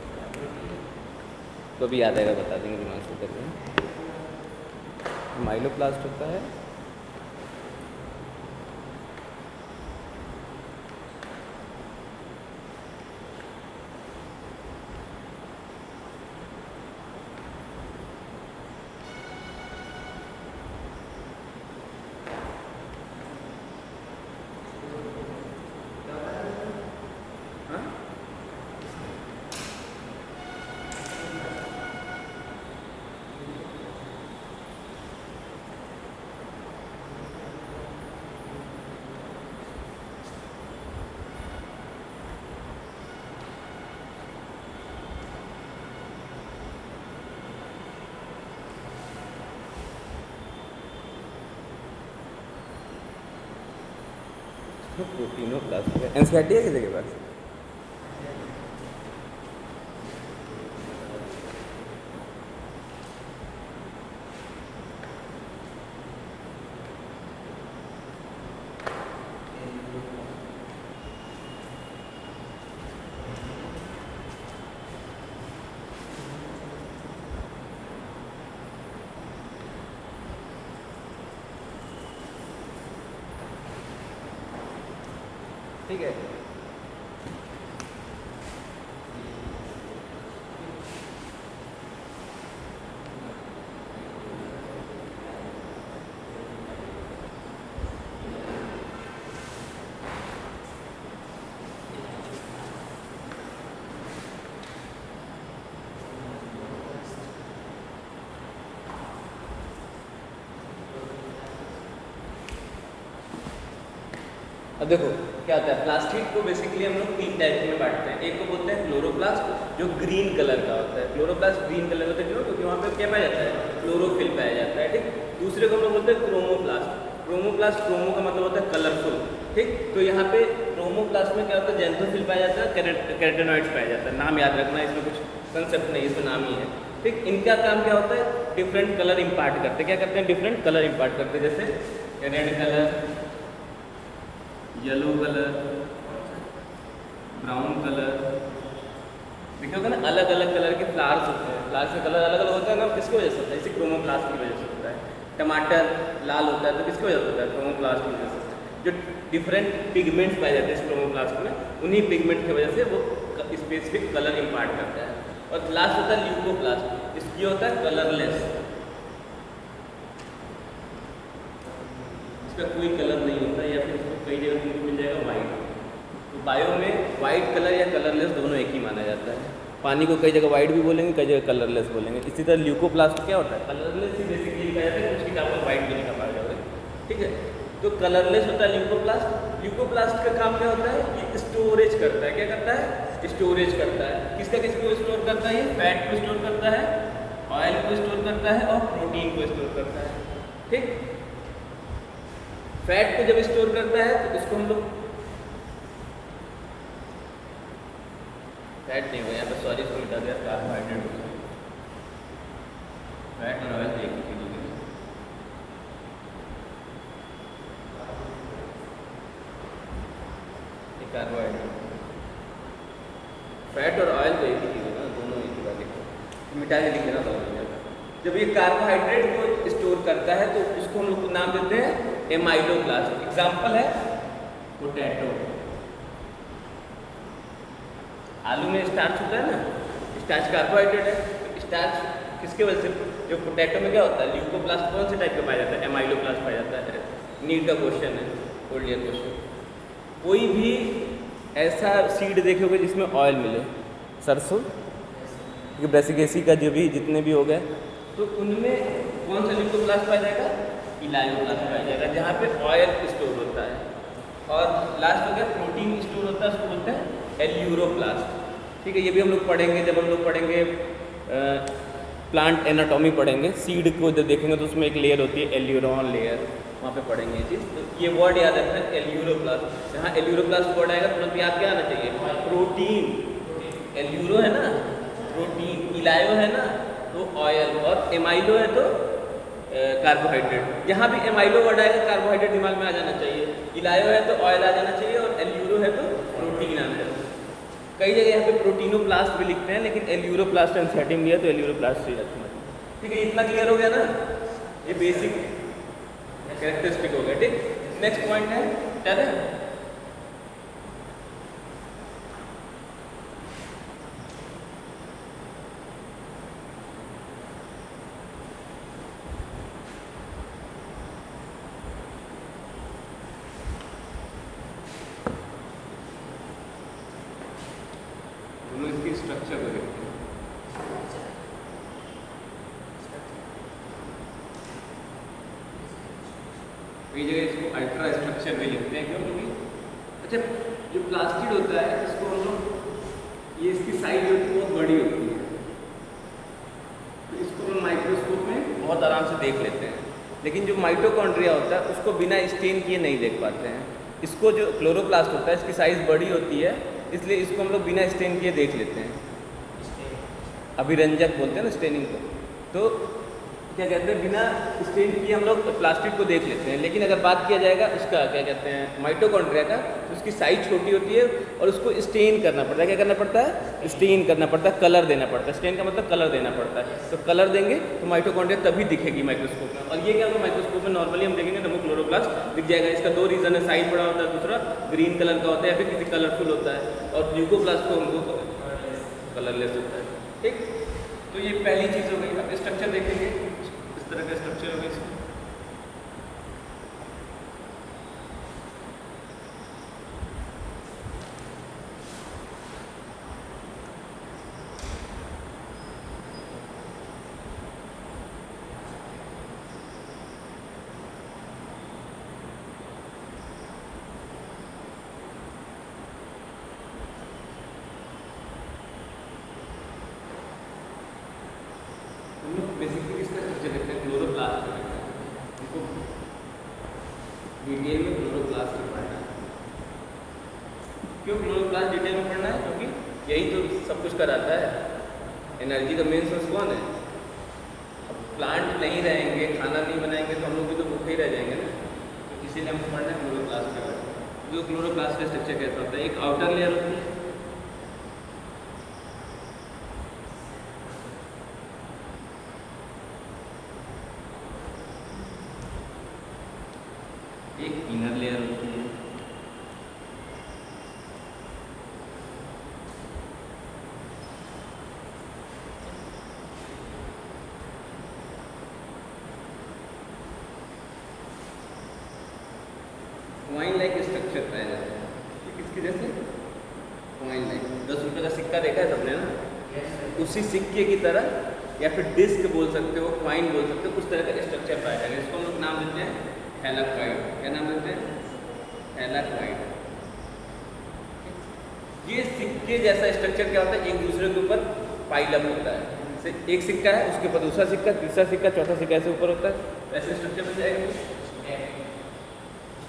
तो भी याद आएगा बता देंगे दिमाग से करके। माइलोप्लास्ट होता है प्रोटीनोप्लास्ट है। एनसीईआरटी है किसी के पास? ठीक है, अब देखो क्या होता है। प्लास्टिड को बेसिकली हम लोग 3 टाइप में बांटते हैं। एक को बोलते हैं क्लोरोप्लास्ट जो ग्रीन कलर का होता है। क्लोरोप्लास्ट ग्रीन कलर होता है क्यों? क्योंकि वहाँ पे क्या पाया जाता है? क्लोरोफिल पाया जाता है। ठीक, दूसरे को हम लोग बोलते हैं क्रोमोप्लास्ट। क्रोमोप्लास्ट, क्रोमो का मतलब होता है कलरफुल। ठीक, तो यहाँ पे क्रोमोप्लास्ट में क्या होता है? ज़ैंथोफिल पाया जाता है, कैरोटेनॉइड्स पाया जाता है। नाम याद रखना, इसमें कुछ कंसेप्ट नहीं, इसमें नाम ही है। ठीक, इनका काम क्या होता है? डिफरेंट कलर इम्पार्ट करते हैं। क्या करते हैं? डिफरेंट कलर इम्पार्ट करते हैं। जैसे red colour, yellow colour, brown colour, देखिए होगा ना अलग अलग कलर के फ्लावर्स होते हैं, फ्लावर्स का कलर अलग अलग होता है ना, किसकी वजह से होता है? इसी क्रोमोप्लास्ट की वजह से होता है। टमाटर लाल होता है तो किसकी वजह से होता है? क्रोमोप्लास्ट की वजह से। जो डिफरेंट पिगमेंट्स पाए जाते हैं इस क्रोमोप्लास्ट में, उन्हीं पिगमेंट की वजह से वो स्पेसिफिक कलर इम्पार्ट करता है। और लास्ट होता है ल्यूकोप्लास्ट, इसकी होता है कलरलेस, इसका कोई कलर नहीं होता, या फिर इसको कई जगह तुमको मिल जाएगा वाइट। तो बायो में वाइट कलर या कलरलेस दोनों एक ही माना जाता है। पानी को कई जगह वाइट भी बोलेंगे, कई जगह कलरलेस बोलेंगे। इसी तरह ल्यूकोप्लास्ट क्या होता है? कलरलेस ही बेसिकली कहा जाता है, कुछ किताब में वाइट भी लिखा पाया जाता है, ठीक है। तो कलरलेस होता है ल्यूकोप्लास्ट। ल्यूकोप्लास्ट का काम क्या होता है? ये स्टोरेज करता है। क्या करता है? स्टोरेज करता है। किसका किसको स्टोर करता है? ये फैट को स्टोर करता है, ऑयल को स्टोर करता है और प्रोटीन को स्टोर करता है, ठीक। फैट को जब स्टोर करता है तो इसको हम लोग, फैट नहीं हुआ यहाँ पर, सॉरी इसको मिटा दिया, कार्बोहाइड्रेट होगा। फैट और ऑयल एक ही चीज होगी, कार्बोहाइड्रेट। फैट और ऑयल तो एक ही चीज है ना, दोनों एक ही बात है, मिटा के लिख देना समझ में। जब ये कार्बोहाइड्रेट को स्टोर करता है तो उसको हम लोग नाम देते हैं एमाइलोब्लास्ट। एग्जाम्पल है पोटैटो। आलू में स्टार्च होता है ना, स्टार्च कार्बोहाइड्रेट है। तो स्टार्च किसके वजह से? जो पोटैटो में क्या होता है? ल्यूकोप्लास्ट कौन से टाइप का पाया जाता है? एमाइलोब्लास्ट पाया जाता है। नीट का क्वेश्चन है, ओल्ड ईयर क्वेश्चन। कोई भी ऐसा सीड देखोगे जिसमें ऑयल मिले, सरसों, ब्रेसिकेसी का जो भी जितने भी हो गए, तो उनमें कौन सा ल्यूकोप्लास्ट पाया जाएगा? इलायोप्लास्ट पाया जाएगा, जहाँ पे ऑयल स्टोर होता है। और लास्ट हो गया प्रोटीन स्टोर होता है, उसको बोलते हैं एल्यूरोप्लास्ट, ठीक है। ये भी हम लोग पढ़ेंगे जब हम लोग पढ़ेंगे प्लांट एनाटॉमी पढ़ेंगे। सीड को जब देखेंगे तो उसमें एक लेयर होती है एल्यूरोन लेयर, वहाँ पे पढ़ेंगे ये चीज़। तो ये वर्ड याद रखना है एल्यूरोप्लास्ट। जहाँ एल्यूरोप्लास्ट वर्ड आएगा तुरंत याद क्या आना चाहिए? प्रोटीन। एल्यूरो है ना प्रोटीन, इलायो है ना तो ऑयल, और एमाइलो है तो कार्बोहाइड्रेट। जहाँ भी एमाइलो वर्ड आएगा कार्बोहाइड्रेट दिमाग में आ जाना चाहिए, इलायो है तो ऑयल आ जाना चाहिए, और एल्यूरो है तो प्रोटीन आना चाहिए। कई जगह यहाँ पे प्रोटीनोप्लास्ट भी लिखते हैं, लेकिन एल्यूरोप्लास्ट एंथेटिक लिया तो एल्यूरोप्लास्ट से रखना, ठीक है। इतना क्लियर हो गया ना, ये बेसिक कैरेक्टरिस्टिक हो गया, ठीक। नेक्स्ट पॉइंट है टेरेन। स्ट्रक्चर को देखते हैं। कई जगह इसको अल्ट्रा स्ट्रक्चर भी लिखते हैं, क्यों? क्योंकि अच्छा, जो प्लास्टिड होता है इसको हम लोग, ये इसकी साइज होती है बहुत बड़ी होती है, तो इसको हम माइक्रोस्कोप में बहुत आराम से देख लेते हैं। लेकिन जो माइटोकॉन्ड्रिया होता है उसको बिना स्टेन किए नहीं देख पाते हैं। इसको जो क्लोरोप्लास्ट होता है इसकी साइज़ बड़ी होती है, इसलिए इसको हम लोग बिना स्टेन किए देख लेते हैं। अभिरंजक बोलते हैं ना स्टेनिंग को, तो क्या कहते हैं, बिना स्टेन किए हम लोग प्लास्टिक को देख लेते हैं। लेकिन अगर बात किया जाएगा उसका क्या कहते हैं माइटोकॉन्ड्रिया का, तो उसकी साइज छोटी होती है और उसको स्टेन करना पड़ता है। क्या करना पड़ता है? स्टेन करना पड़ता है, कलर देना पड़ता है। स्टेन का मतलब कलर देना पड़ता है। तो कलर देंगे तो माइटोकॉन्ड्रिया तभी दिखेगी माइक्रोस्कोप में। और ये क्या होगा, माइक्रोस्कोप में नॉर्मली हम देखेंगे तो हमें क्लोरोप्लास्ट दिख जाएगा। इसका दो रीज़न है, साइज बड़ा होता है, दूसरा ग्रीन कलर का होता है या फिर किसी कलरफुल होता है, और ल्यूकोप्लास्ट को हमको कलरलेस होता है, ठीक। तो ये पहली चीज़ हो गई। अब स्ट्रक्चर देखेंगे, इस तरह का स्ट्रक्चर होगा इसमें। बेसिकली इसका स्ट्रक्चर देखते हैं, क्लोरोप्लास्ट इनको डिटेल में क्लोरोप्लास्ट पढ़ना है। क्यों क्लोरोप्लास्ट डिटेल में पढ़ना है? क्योंकि यही तो सब कुछ कराता है। एनर्जी का मेन सोर्स कौन है? अब प्लांट नहीं रहेंगे, खाना नहीं बनाएंगे तो हम लोग भी तो भूखे ही रह जाएंगे ना। तो इसीलिए हमको पढ़ना है क्लोरोप्लास्ट के बारे में। जो क्लोरोप्लास्ट का स्ट्रक्चर कैसा होता है, एक आउटर लेयर होती है जैसे कॉइन लाइक 10 रुपये का सिक्का देखा है सबने ना, Yes, उसी सिक्के की तरह या फिर डिस्क बोल सकते हो, कॉइन बोल सकते हो, उस तरह का स्ट्रक्चर पाया जाएगा। इसको हम लोग नाम देते हैं थैलाकॉइड। क्या नाम देते हैं? थैलाकॉइड। ये सिक्के जैसा स्ट्रक्चर क्या होता है, एक दूसरे के ऊपर पाइलअप होता है। जैसे एक सिक्का है, उसके ऊपर दूसरा सिक्का, तीसरा सिक्का, चौथा सिक्का ऐसे ऊपर होता है, वैसे स्ट्रक्चर बन जाएगा।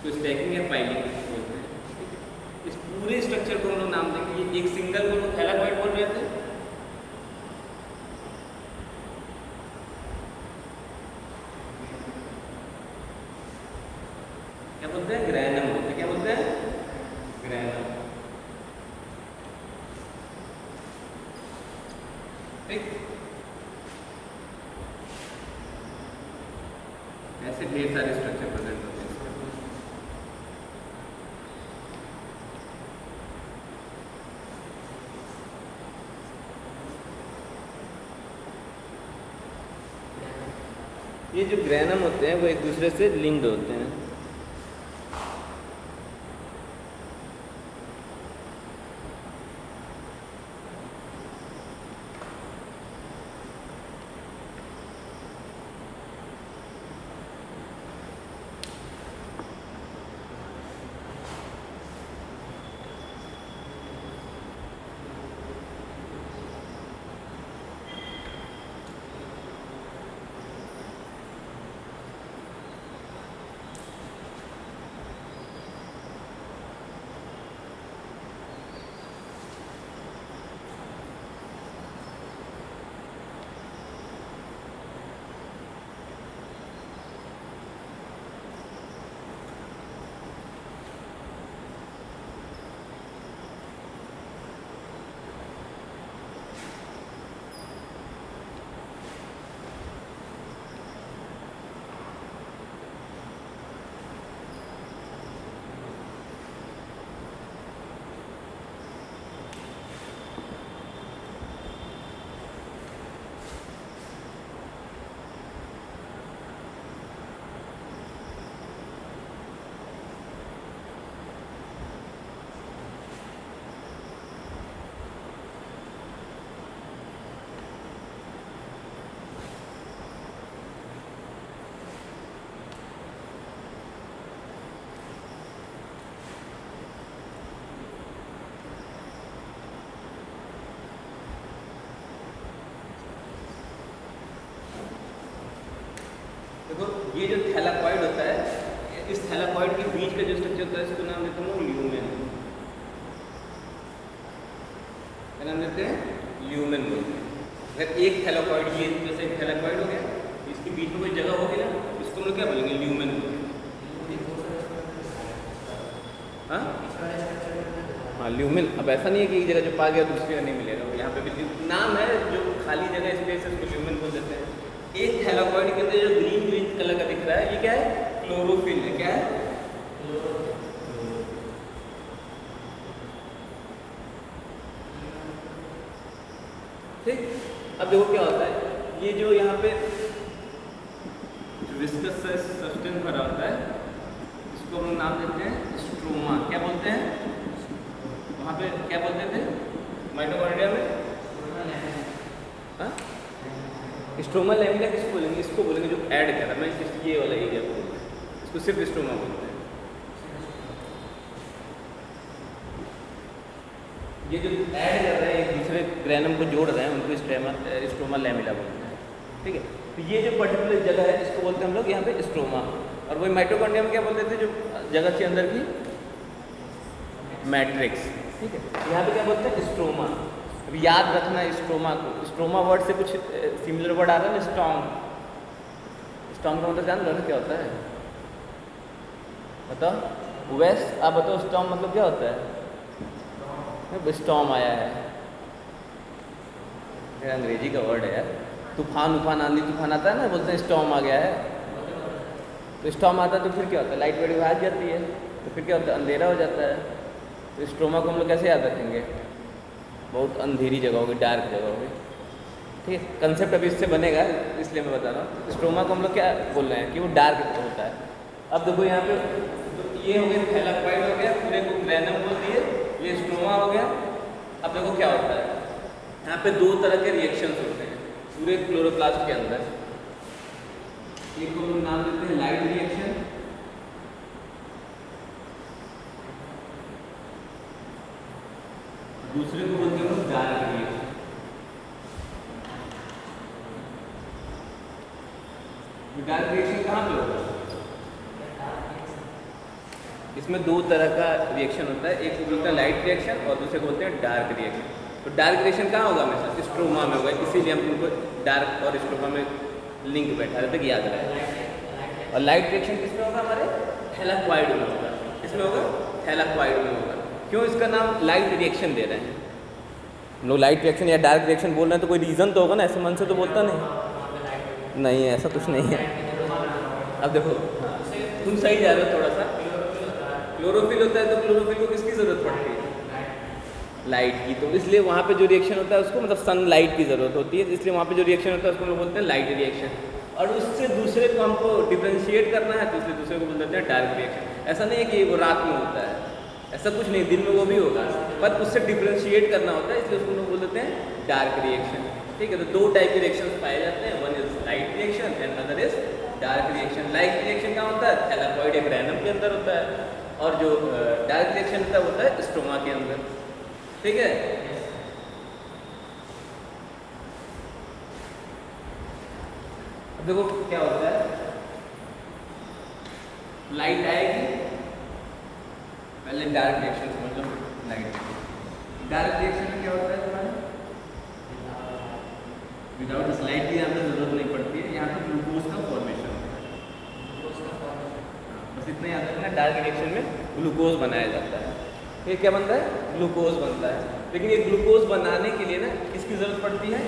तो स्टैकिंग या पाइलिंग बोलते हैं। इस पूरे स्ट्रक्चर को हम लोग नाम देंगे, ये एक सिंगल को हम थैलाकॉइड बोल रहे थे। क्या बोलते हैं? ग्रैनम बोलते हैं। क्या बोलते हैं? ग्रैनम। ठीक, ऐसे ढेर सारे स्ट्रक्चर प्रेजेंट होते हैं। ये जो ग्रैनम होते हैं वो एक दूसरे से लिंक्ड होते हैं। देखो ये जो थैलाकॉइड होता है, इस थैलाकॉइड के बीच का जो स्ट्रक्चर होता है इसको नाम देते हैं ल्यूमेन। क्या नाम देते हैं? ल्यूमेन बोलते हैं। अगर एक थैलाकॉइड, ये जैसे एक थैलाकॉइड हो गया, इसके बीच में कोई जगह होगी ना, इसको हम लोग क्या बोलेंगे? ल्यूमेन बोलेंगे। हाँ हाँ, ल्यूमेन। अब ऐसा नहीं है कि एक जगह जो पा गया दूसरी जगह नहीं मिलेगा, यहाँ पे भी नाम है, जो खाली जगह स्पेस है उसको ल्यूमेन बोल देते हैं। एक थैलाकॉइड के अंदर जो ग्रीन ग्रीन कलर का दिख रहा है, ये क्या है? क्लोरोफिल है। क्या है? ठीक। अब देखो क्या होता है, ये जो यहाँ पे विस्कस सब्सटेंस भरा होता है, इसको हम नाम देते हैं स्ट्रोमा। क्या बोलते हैं? वहाँ पे क्या बोलते थे माइटोकॉन्ड्रिया में? हाँ, स्ट्रोमा लैमिना किसको बोलेंगे? इसको बोलेंगे जो ऐड कर रहा है। मैं ये वाला एरिया बोलते हैं, इसको सिर्फ स्ट्रोमा बोलते हैं। ये जो ऐड कर रहे हैं, एक दूसरे ग्रैनम को जोड़ रहे हैं, उनको स्ट्रोमा लैमिना बोलते हैं। ठीक है, तो ये जो पर्टिकुलर जगह है इसको बोलते हैं हम लोग यहाँ पे स्ट्रोमा। और वही माइटोकॉन्ड्रिया में क्या बोलते थे, जो जगह थी अंदर की? मैट्रिक्स। ठीक है, यहाँ पे क्या बोलते हैं? स्ट्रोमा। अब याद रखना स्ट्रोमा को, स्ट्रोमा वर्ड से कुछ सिमिलर वर्ड आ रहा है ना, स्टॉम। स्टॉम का मतलब जान लो ना क्या होता है? बताओ वेस्ट, आप बताओ स्टॉम मतलब क्या होता है? स्टॉम आया है, ये अंग्रेजी का वर्ड है यार। तूफान उफान, आंधी तूफान आता है ना, बोलते हैं स्टॉम आ गया है। तो स्टॉम आता है तो फिर क्या होता है? लाइट वेट भाग जाती है, तो फिर क्या होता है? अंधेरा हो जाता है। तो स्ट्रोमा को हम लोग कैसे याद रखेंगे? बहुत अंधेरी जगह होगी, डार्क जगह होगी। ठीक है, कंसेप्ट अभी इससे बनेगा, इसलिए मैं बता रहा हूँ। स्ट्रोमा को हम लोग क्या बोल रहे हैं कि वो डार्क होता है। अब देखो यहाँ पे, तो ये हो गया थैलाकॉइड हो गया, पूरे को ग्रैनम बोल दिए। अब देखो क्या होता है, यहाँ पे दो तरह के रिएक्शंस होते हैं पूरे क्लोरोप्लास्ट के अंदर। एक को हम नाम देते हैं लाइट रिएक्शन, दूसरे को बोलते हैं डार्क रिएक्शन। डार्क रिएक्शन कहाँ पे होगा? इसमें दो तरह का रिएक्शन होता है, एक को बोलते हैं लाइट रिएक्शन और दूसरे को बोलते हैं डार्क रिएक्शन। तो डार्क रिएक्शन कहाँ होगा? हमेशा स्ट्रोमा में होगा, इसीलिए हम उनको डार्क और स्ट्रोमा में लिंक बैठा रहता है, याद रहे। और लाइट रिएक्शन किसमें होगा? हमारे थैलाक्वाइड में होगा। किसमें होगा? थैलाक्वाइड में होगा। क्यों इसका नाम लाइट रिएक्शन दे रहे हैं? हम लोग लाइट रिएक्शन या डार्क रिएक्शन बोल रहे हैं तो कोई रीज़न तो होगा ना, ऐसे मन से तो बोलता नहीं, ऐसा कुछ नहीं है। अब देखो तुम सही जा रहे हो थोड़ा सा। क्लोरोफिल होता है तो क्लोरोफिल को किसकी ज़रूरत पड़ती है? लाइट की। तो इसलिए वहाँ पे जो रिएक्शन होता है उसको मतलब सनलाइट की ज़रूरत होती है, इसलिए वहाँ पे जो रिएक्शन होता है उसको हम लोग बोलते हैं लाइट रिएक्शन। और उससे दूसरे को हमको डिफ्रेंशिएट करना है तो इसलिए दूसरे को बोल देते हैं डार्क रिएक्शन। ऐसा नहीं है कि वो रात में होता है, ऐसा कुछ नहीं, दिन में वो भी होगा, पर उससे डिफ्रेंशिएट करना होता है, इसलिए उसको लोग बोल देते हैं डार्क रिएक्शन। ठीक है, तो दो टाइप के रिएक्शन पाए जाते हैं, one is light reaction and other is dark reaction. Light reaction क्या होता है? थैलाक्वाइड या ग्रैनम के अंदर होता है, और जो डार्क रिएक्शन होता है स्ट्रोमा के अंदर। ठीक है, अब देखो क्या होता है, लाइट आएगी, पहले डार्क रिएक्शन समझ लो। लाइट डार्क रिएक्शन में क्या होता है तुम्हारा? विदाउट स्लाइड की यहाँ पे जरूरत नहीं पड़ती है, यहाँ पे ग्लूकोज का फॉर्मेशन होता है। बस इतना याद रखना, डार्क रिएक्शन में ग्लूकोज बनाया जाता है। ये क्या बनता है? ग्लूकोज बनता है। लेकिन ये ग्लूकोज बनाने के लिए ना किसकी ज़रूरत पड़ती है?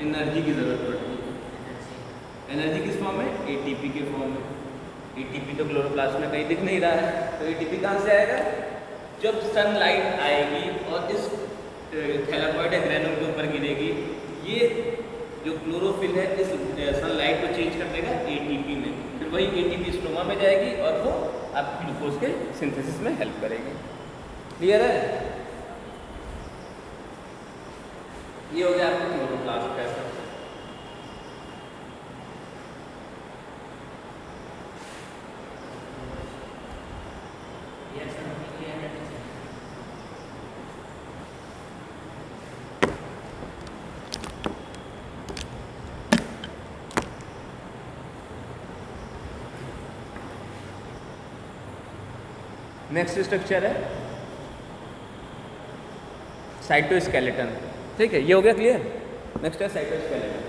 एनर्जी की ज़रूरत पड़ती है। एनर्जी किस फॉर्म में? एटीपी के फॉर्म में। एटीपी तो क्लोरोप्लास्ट में कहीं दिख नहीं रहा है, तो एटीपी कहाँ से आएगा? जब सनलाइट आएगी और इस थैलाक्वाइड या ग्रैनम के ऊपर गिरेगी, ये जो क्लोरोफिल है इस सनलाइट को चेंज कर देगा एटीपी में, फिर वही एटीपी स्ट्रोमा में जाएगी और वो आप ग्लूकोज के सिंथेसिस में हेल्प करेगी। क्लियर है? ये हो गया आपका क्लोरोप्लास्ट का। नेक्स्ट स्ट्रक्चर है साइटोस्केलेटन। ठीक है, ये हो गया क्लियर। नेक्स्ट है साइटोस्केलेटन।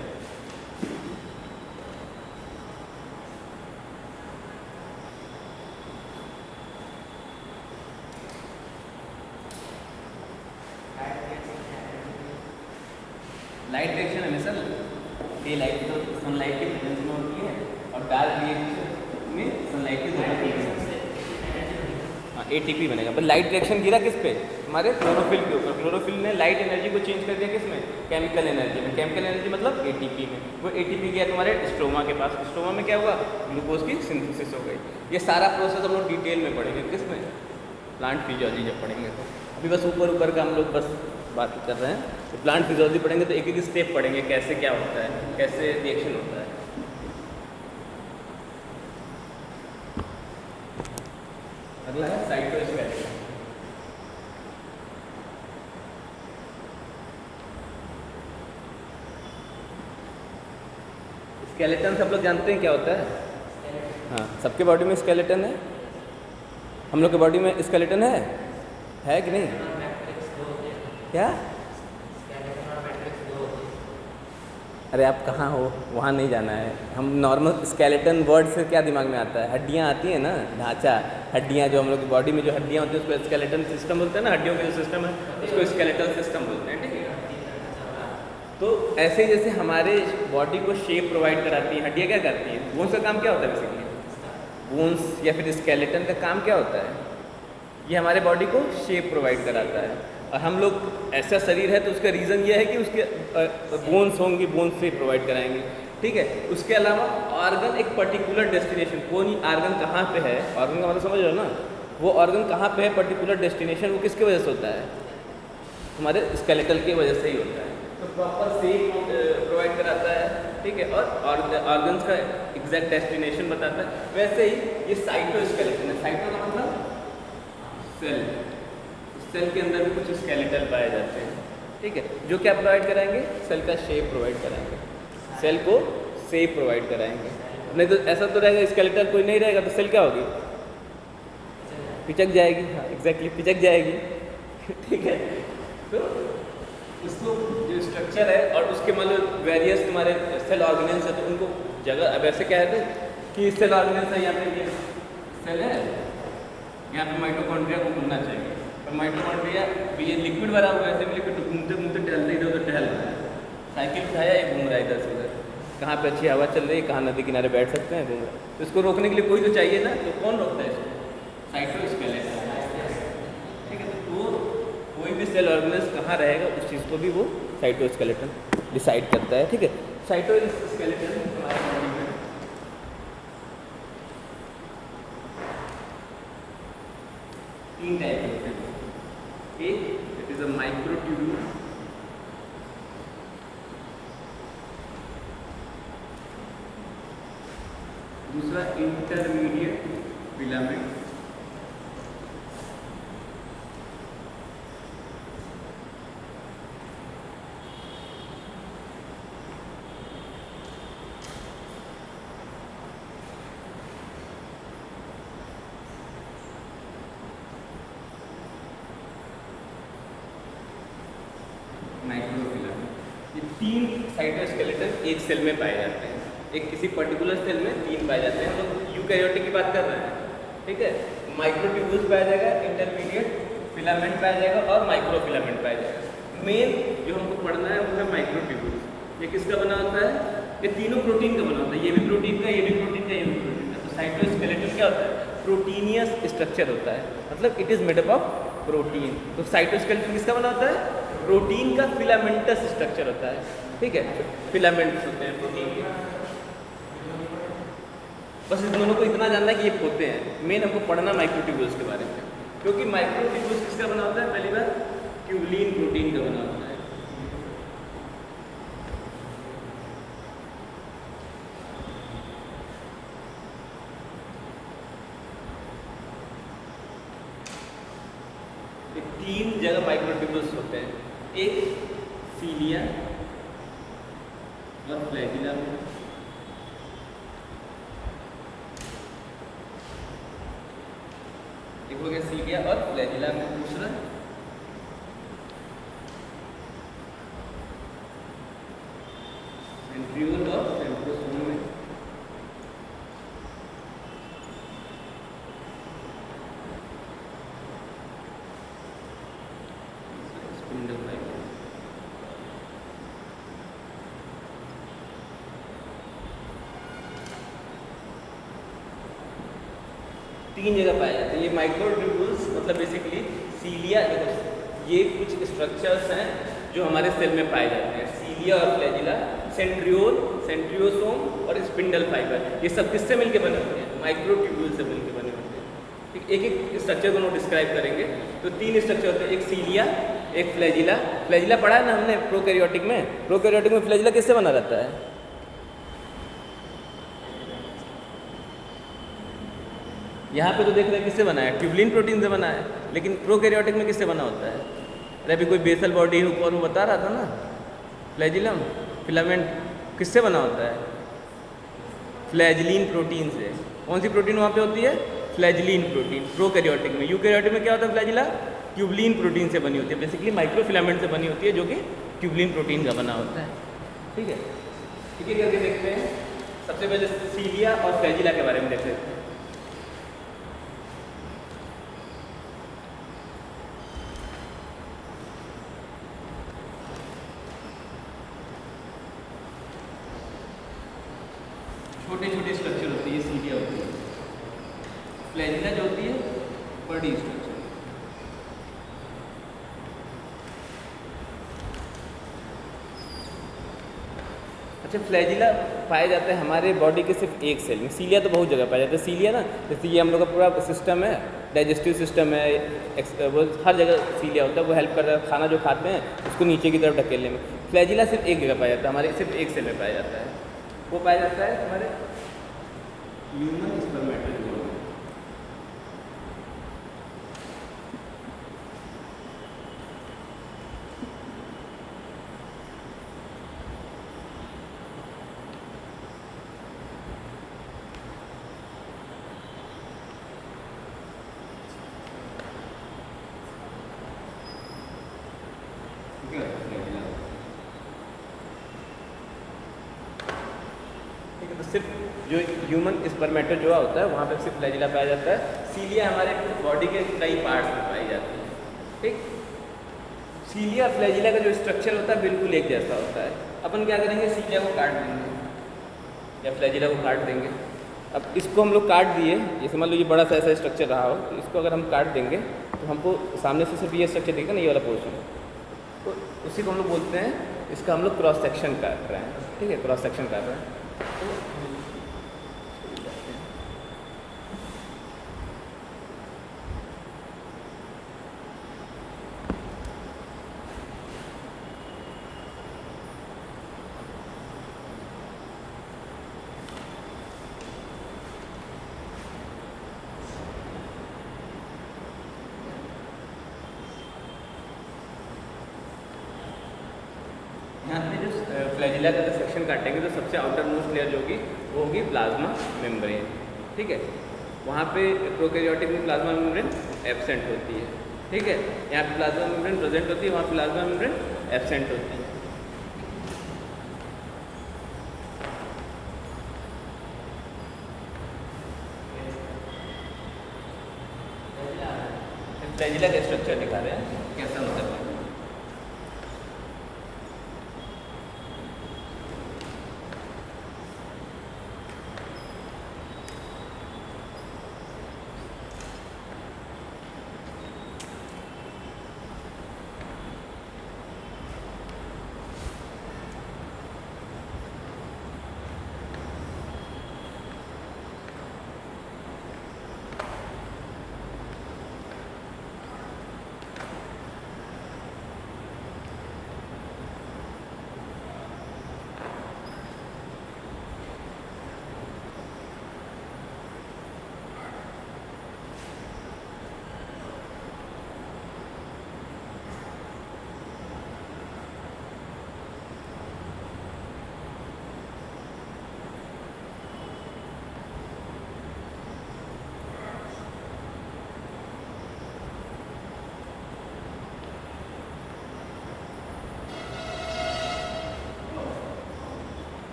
लाइट रिएक्शन हमेशा डे लाइट तो सनलाइट के प्रेजेंस में होती है, और डार्क रिएक्शन में सनलाइट की जरूरत होती है। एटीपी बनेगा। पर लाइट रिएक्शन गिरा किस पे? हमारे क्लोरोफिल के ऊपर। क्लोरोफिल ने लाइट एनर्जी को चेंज कर दिया किस में? केमिकल एनर्जी में। केमिकल एनर्जी मतलब एटीपी में। वो एटीपी गया तुम्हारे स्ट्रोमा के पास। स्ट्रोमा में क्या हुआ? ग्लूकोज की सिंथेसिस हो गई। ये सारा प्रोसेस हम लोग डिटेल में पढ़ेंगे किस में? प्लांट फिजियोलॉजी जब पढ़ेंगे तो। अभी बस ऊपर का हम लोग बस बात कर रहे हैं। तो प्लांट फिजियोलॉजी पढ़ेंगे तो एक एक स्टेप पढ़ेंगे, कैसे क्या होता है, कैसे रिएक्शन होता है। अगला है साइटोस्केलेटन। स्केलेटन सब लोग जानते हैं क्या होता है? हाँ, सबके बॉडी में स्केलेटन है। हम लोग के बॉडी में स्केलेटन है कि नहीं? क्या? अरे आप कहाँ हो? वहाँ नहीं जाना है। हम नॉर्मल स्केलेटन वर्ड से क्या दिमाग में आता है? हड्डियाँ आती हैं ना, ढांचा, हड्डियाँ जो हम लोग की बॉडी में जो हड्डियाँ होती है उसको स्केलेटन सिस्टम बोलते हैं ना। हड्डियों का जो सिस्टम है उसको स्केलेटल सिस्टम बोलते हैं। ठीक है, तो ऐसे ही जैसे हमारे बॉडी को शेप प्रोवाइड कराती है हड्डियाँ, क्या करती है? बोन्स का काम क्या होता है बेसिकली? बोन्स या फिर स्केलेटन का काम क्या होता है? ये हमारे बॉडी को शेप प्रोवाइड कराता है। और हम लोग ऐसा शरीर है तो उसका रीज़न ये है कि उसके बोन्स होंगी, बोन्स से प्रोवाइड कराएंगे। ठीक है, उसके अलावा ऑर्गन एक पर्टिकुलर डेस्टिनेशन, कौन ऑर्गन कहाँ पे है, ऑर्गन का मतलब समझ रहे हो ना, वो ऑर्गन कहाँ पे है, पर्टिकुलर डेस्टिनेशन, वो किसकी वजह से होता है? हमारे स्केलेटल की वजह से ही होता है। तो प्रॉपर शेप प्रोवाइड कराता है, ठीक है, और ऑर्गन्स का एग्जैक्ट डेस्टिनेशन बताता है। वैसे ही ये साइटोस्केलेटन है। साइटो का मतलब सेल, सेल के अंदर भी कुछ स्केलेटल पाए जाते हैं, ठीक है, जो क्या प्रोवाइड कराएंगे, सेल का शेप प्रोवाइड कराएंगे, सेल को शेप प्रोवाइड कराएंगे। नहीं तो ऐसा तो रहेगा स्केलेटल कोई नहीं रहेगा तो सेल क्या होगी, पिचक जाएगी। हाँ एग्जैक्टली, पिचक जाएगी ठीक है। तो उसको जो स्ट्रक्चर है और उसके मतलब वेरियस तुम्हारे सेल ऑर्गेनेल्स है, तो उनको जगह, अब ऐसे क्या है कि सेल ऑर्गेनेल्स है, यहाँ पे ये सेल है, यहाँ पे माइटोकॉन्ड्रिया को घूमना चाहिए, और माइटोकॉन्ड्रिया ये लिक्विड भरा हुआ है, ऐसे भी लिक्विड घूमते घूमते टहलते इधर उधर टहल रहा है, साइकिल उठाया ये घूम रहा है इधर से उधर, कहाँ पे अच्छी हवा चल रही है, कहाँ नदी किनारे बैठ सकते हैं, घूम रहा है। तो इसको रोकने के लिए कोई तो चाहिए ना, तो कौन रोकता है इसको, साइटोस्केलेटन, ठीक है। तो वो कोई भी सेल ऑर्गेनेल्स कहाँ रहेगा उस चीज़ को भी वो साइटोस्केलेटन डिसाइड करता है, ठीक है। साइटोस्केलेटन हमारे बॉडी में तीन टाइप के होते हैं। एक इट इज अ माइक्रोट्यूब्यूल, दूसरा इंटरमीडिएट फिलामेंट, माइक्रोफिलामेंट। ये तीन साइटोस्केलेटन एक सेल में पाए जाते हैं, एक किसी पर्टिकुलर सेल में तीन पाए जाते हैं। हम लोग यूकैरियोटिक की बात कर रहे हैं, ठीक है। माइक्रोट्यूब्यूल्स पाया जाएगा, इंटरमीडिएट फिलामेंट पाया जाएगा और माइक्रोफिलामेंट पाया जाएगा। मेन जो हमको पढ़ना है वो है माइक्रोट्यूब्यूल्स। ये किसका बना होता है, ये तीनों प्रोटीन का बना होता है, ये भी प्रोटीन का, ये भी प्रोटीन का, ये भी प्रोटीन का। तो साइटोस्केलेटन क्या होता है, प्रोटीनियस स्ट्रक्चर होता है, मतलब it is made up of protein. तो साइटोस्केलेटन किसका बना होता है, प्रोटीन का फिलामेंटस स्ट्रक्चर होता है, ठीक है, फिलामेंट्स होते हैं प्रोटीन के। बस इन दोनों को इतना जानना है कि ये होते हैं। मेन हमको पढ़ना माइक्रोट्यूब्यूल्स के बारे में, क्योंकि माइक्रोट्यूब्यूल्स किसका बना होता है, पहली बार ट्यूबुलिन प्रोटीन का बना होता है। तीन जगह माइक्रोट्यूब्यूल्स होते हैं, एक सीलिया और फ्लैजिला में, एक हो गया सीलिया और फ्लैजिला में, दूसरा सेंट्रियोल और सेंट्रोसोम में, स्पिंडल फाइबर। तीन जगह पाए जाते हैं ये माइक्रोट्यूब्यूल्स। मतलब बेसिकली सीलिया, ये कुछ स्ट्रक्चर्स हैं जो हमारे सेल में पाए जाते हैं, सीलिया और फ्लैजिला, सेंट्रियोल, सेंट्रियोसोम और स्पिंडल फाइबर। ये सब किससे मिलके बने होते हैं, माइक्रोट्यूब्यूल से मिलके बने होते हैं, ठीक। एक एक स्ट्रक्चर को हम डिस्क्राइब करेंगे। तो तीन स्ट्रक्चर होते हैं, एक सीलिया, एक फ्लैजिला। फ्लैजिला पढ़ा है ना हमने प्रोकैरियोटिक में, प्रोकैरियोटिक में फ्लैजिला किससे बना रहता है, यहाँ पे तो देख रहे हैं किससे बना है, ट्यूबुलिन प्रोटीन से बना है, लेकिन प्रोकैरियोटिक में किससे बना होता है। अरे अभी कोई बेसल बॉडी है और वो बता रहा था ना, फ्लैजिलम फिलामेंट किससे बना होता है, फ्लैजिलीन प्रोटीन से। कौन सी प्रोटीन वहाँ पे होती है, फ्लैजिलीन प्रोटीन प्रोकैरियोटिक में। यूकैरियोटिक में क्या होता है, फ्लैजिला ट्यूबुलिन प्रोटीन से बनी होती है, बेसिकली माइक्रोफिलामेंट से बनी होती है, जो कि ट्यूबुलिन प्रोटीन का बना होता है, ठीक है। ठीक है, करके देखते हैं। सबसे पहले सीलिया और फ्लैजिला के बारे में देख लेते हैं। छोटे छोटे स्ट्रक्चर होते हैं, ये सीलिया होती है। फ्लैजिला जो होती है बड़ी स्ट्रक्चर। अच्छा, फ्लैजिला पाए जाते हैं हमारे बॉडी के सिर्फ एक सेल में, सीलिया तो बहुत जगह पाए जाते हैं। सीलिया ना, जैसे ये हम लोग का पूरा सिस्टम है, डाइजेस्टिव सिस्टम है, वो हर जगह सीलिया होता है, वो हेल्प करता है खाना जो खाते हैं उसको नीचे की तरफ ढकेलने में। फ्लैजिला सिर्फ एक जगह पाया जाता है, हमारे सिर्फ एक सेल में पाया जाता है, वो पाया जाता है हमारे ह्यूमन स्पर्मेटोजोआ में। तो सिर्फ जो ह्यूमन स्पर्मेटोजोआ होता है वहाँ पे सिर्फ फ्लैजिला पाया जाता है। सीलिया हमारे बॉडी के कई पार्ट्स में पाई जाती है, ठीक। सीलिया और फ्लैजिला का जो स्ट्रक्चर होता है बिल्कुल एक जैसा होता है। अपन क्या करेंगे, सीलिया को काट देंगे या फ्लैजिला को काट देंगे। अब इसको हम लोग काट दिए, जैसे मान लो ये बड़ा सा ऐसा स्ट्रक्चर रहा हो, तो इसको अगर हम काट देंगे तो हमको सामने से सिर्फ ये स्ट्रक्चर दिखेगा ना, ये वाला पोर्शन, तो उसी को हम लोग बोलते हैं, इसका हम लोग क्रॉस सेक्शन काट रहे हैं, ठीक है, क्रॉस सेक्शन काट रहे हैं। यहाँ पे जो फ्लैजिला का सेक्शन काटेंगे तो सबसे आउटर मोस्ट लेयर जो होगी वो होगी प्लाज्मा मेम्ब्रेन, ठीक है। वहाँ पे प्रोकैरियोटिक में प्लाज्मा मेम्ब्रेन एब्सेंट होती है, ठीक है। यहाँ पे प्लाज्मा मेम्ब्रेन प्रेजेंट होती है, वहाँ प्लाज्मा मेम्ब्रेन एब्सेंट होती है। फ्लैजिला का स्ट्रक्चर दिखा रहे हैं कैसा होता है।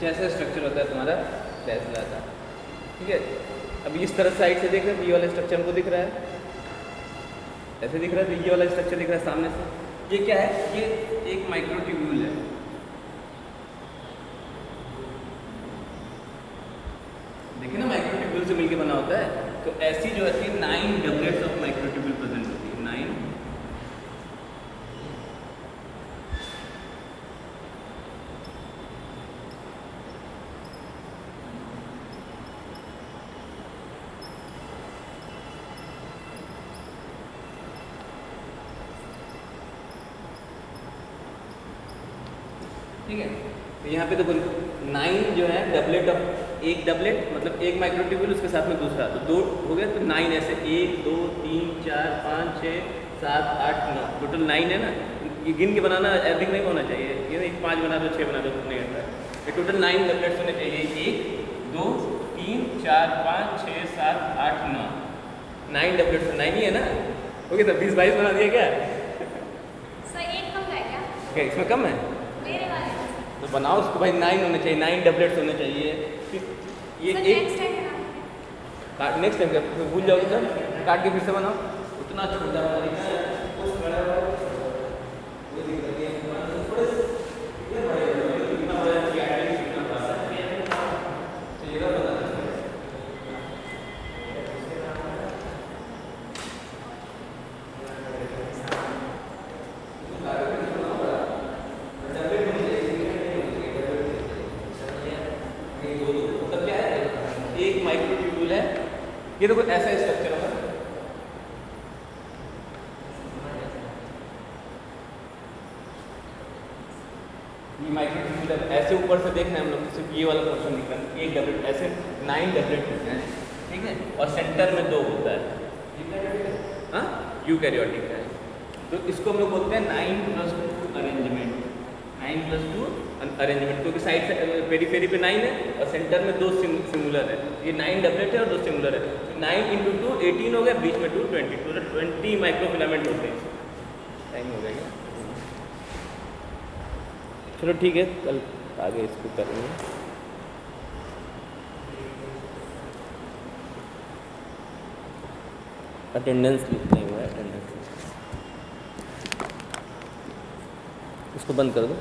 जैसा स्ट्रक्चर होता है तुम्हारा फ्लैजिला का, ठीक है। अब इस तरह साइड से देख रहे हो, ये वाला स्ट्रक्चर हमको दिख रहा है, ऐसे दिख रहा है, तो ये वाला स्ट्रक्चर दिख रहा है सामने से। ये क्या है, ये एक माइक्रोट्यूब्यूल है, देखिए ना, माइक्रोट्यूब्यूल से मिलकर बना होता है। तो ऐसी जो होती है 9 डबलेट्स ऑफ माइक्रोट्यूब्यूल प्रेजेंट होती है, 9। ठीक है, तो यहाँ पे तो 9 जो है डबलेट ऑफ, एक डबलेट मतलब एक माइक्रोट्यूब्यूल उसके साथ में दूसरा, तो 2 हो गया, तो 9 ऐसे 1 2 3 4 5 6 7 8 9, टोटल 9 है ना। ये गिन के बनाना अधिक नहीं होना चाहिए, ये नहीं 5 बना दो 6 बना दो, नहीं होता है। ये टोटल 9 डबलेट्स होने चाहिए, 1 2 3 4 5 6 7 8 9, 9 डबलेट्स, 9 ही है ना। ओके, तो 20 22 बना दिया क्या? सर एक कम है क्या? क्या इसमें कम है? मेरे वाले में। तो बनाओ उसको भाई, 9 होने चाहिए, 9 डबलेट्स होने चाहिए। फिर ये सर एक नेक्स्ट टाइम काट, नेक्स्ट टाइम क्या भूल जाओगे सर, काट के फिर से बनाओ। उतना छोटा बना दिखा है, उस बड़ा वाला कोई दिक्कत नहीं है, थोड़े ये बड़े इतना बड़ा किया है, इतना बड़ा तो ये ना बना माइक्रोट्यूब्यूल है, ये देखो ऐसा स्ट्रक्चर होगा, ये माइक्रोट्यूब्यूल है। ऐसे ऊपर से देखना है हम लोग, सिर्फ ये वाला पोर्शन दिख रहा है, एक डबलेट, ऐसे 9 डबलेट होते हैं, ठीक है, और सेंटर में 2 होता है, हाँ यूकैरियोटिक है। तो इसको हम लोग बोलते हैं 9+2 अरेंजमेंट, 9+2 अरेंजमेंट, क्योंकि साइड से पेरीफेरी पे 9 है और सेंटर में 2 सिमुलर है, ये 9 डबलेट है और 2 सिमुलर है, तो 9 × 2 18 हो गया, बीच में 2 20, तो 20 माइक्रोफिलामेंट होते हैं। टाइम हो गया, चलो ठीक है, कल आगे इसको करेंगे। अटेंडेंस नहीं हुआ है, अटेंडेंस इसको बंद कर दो।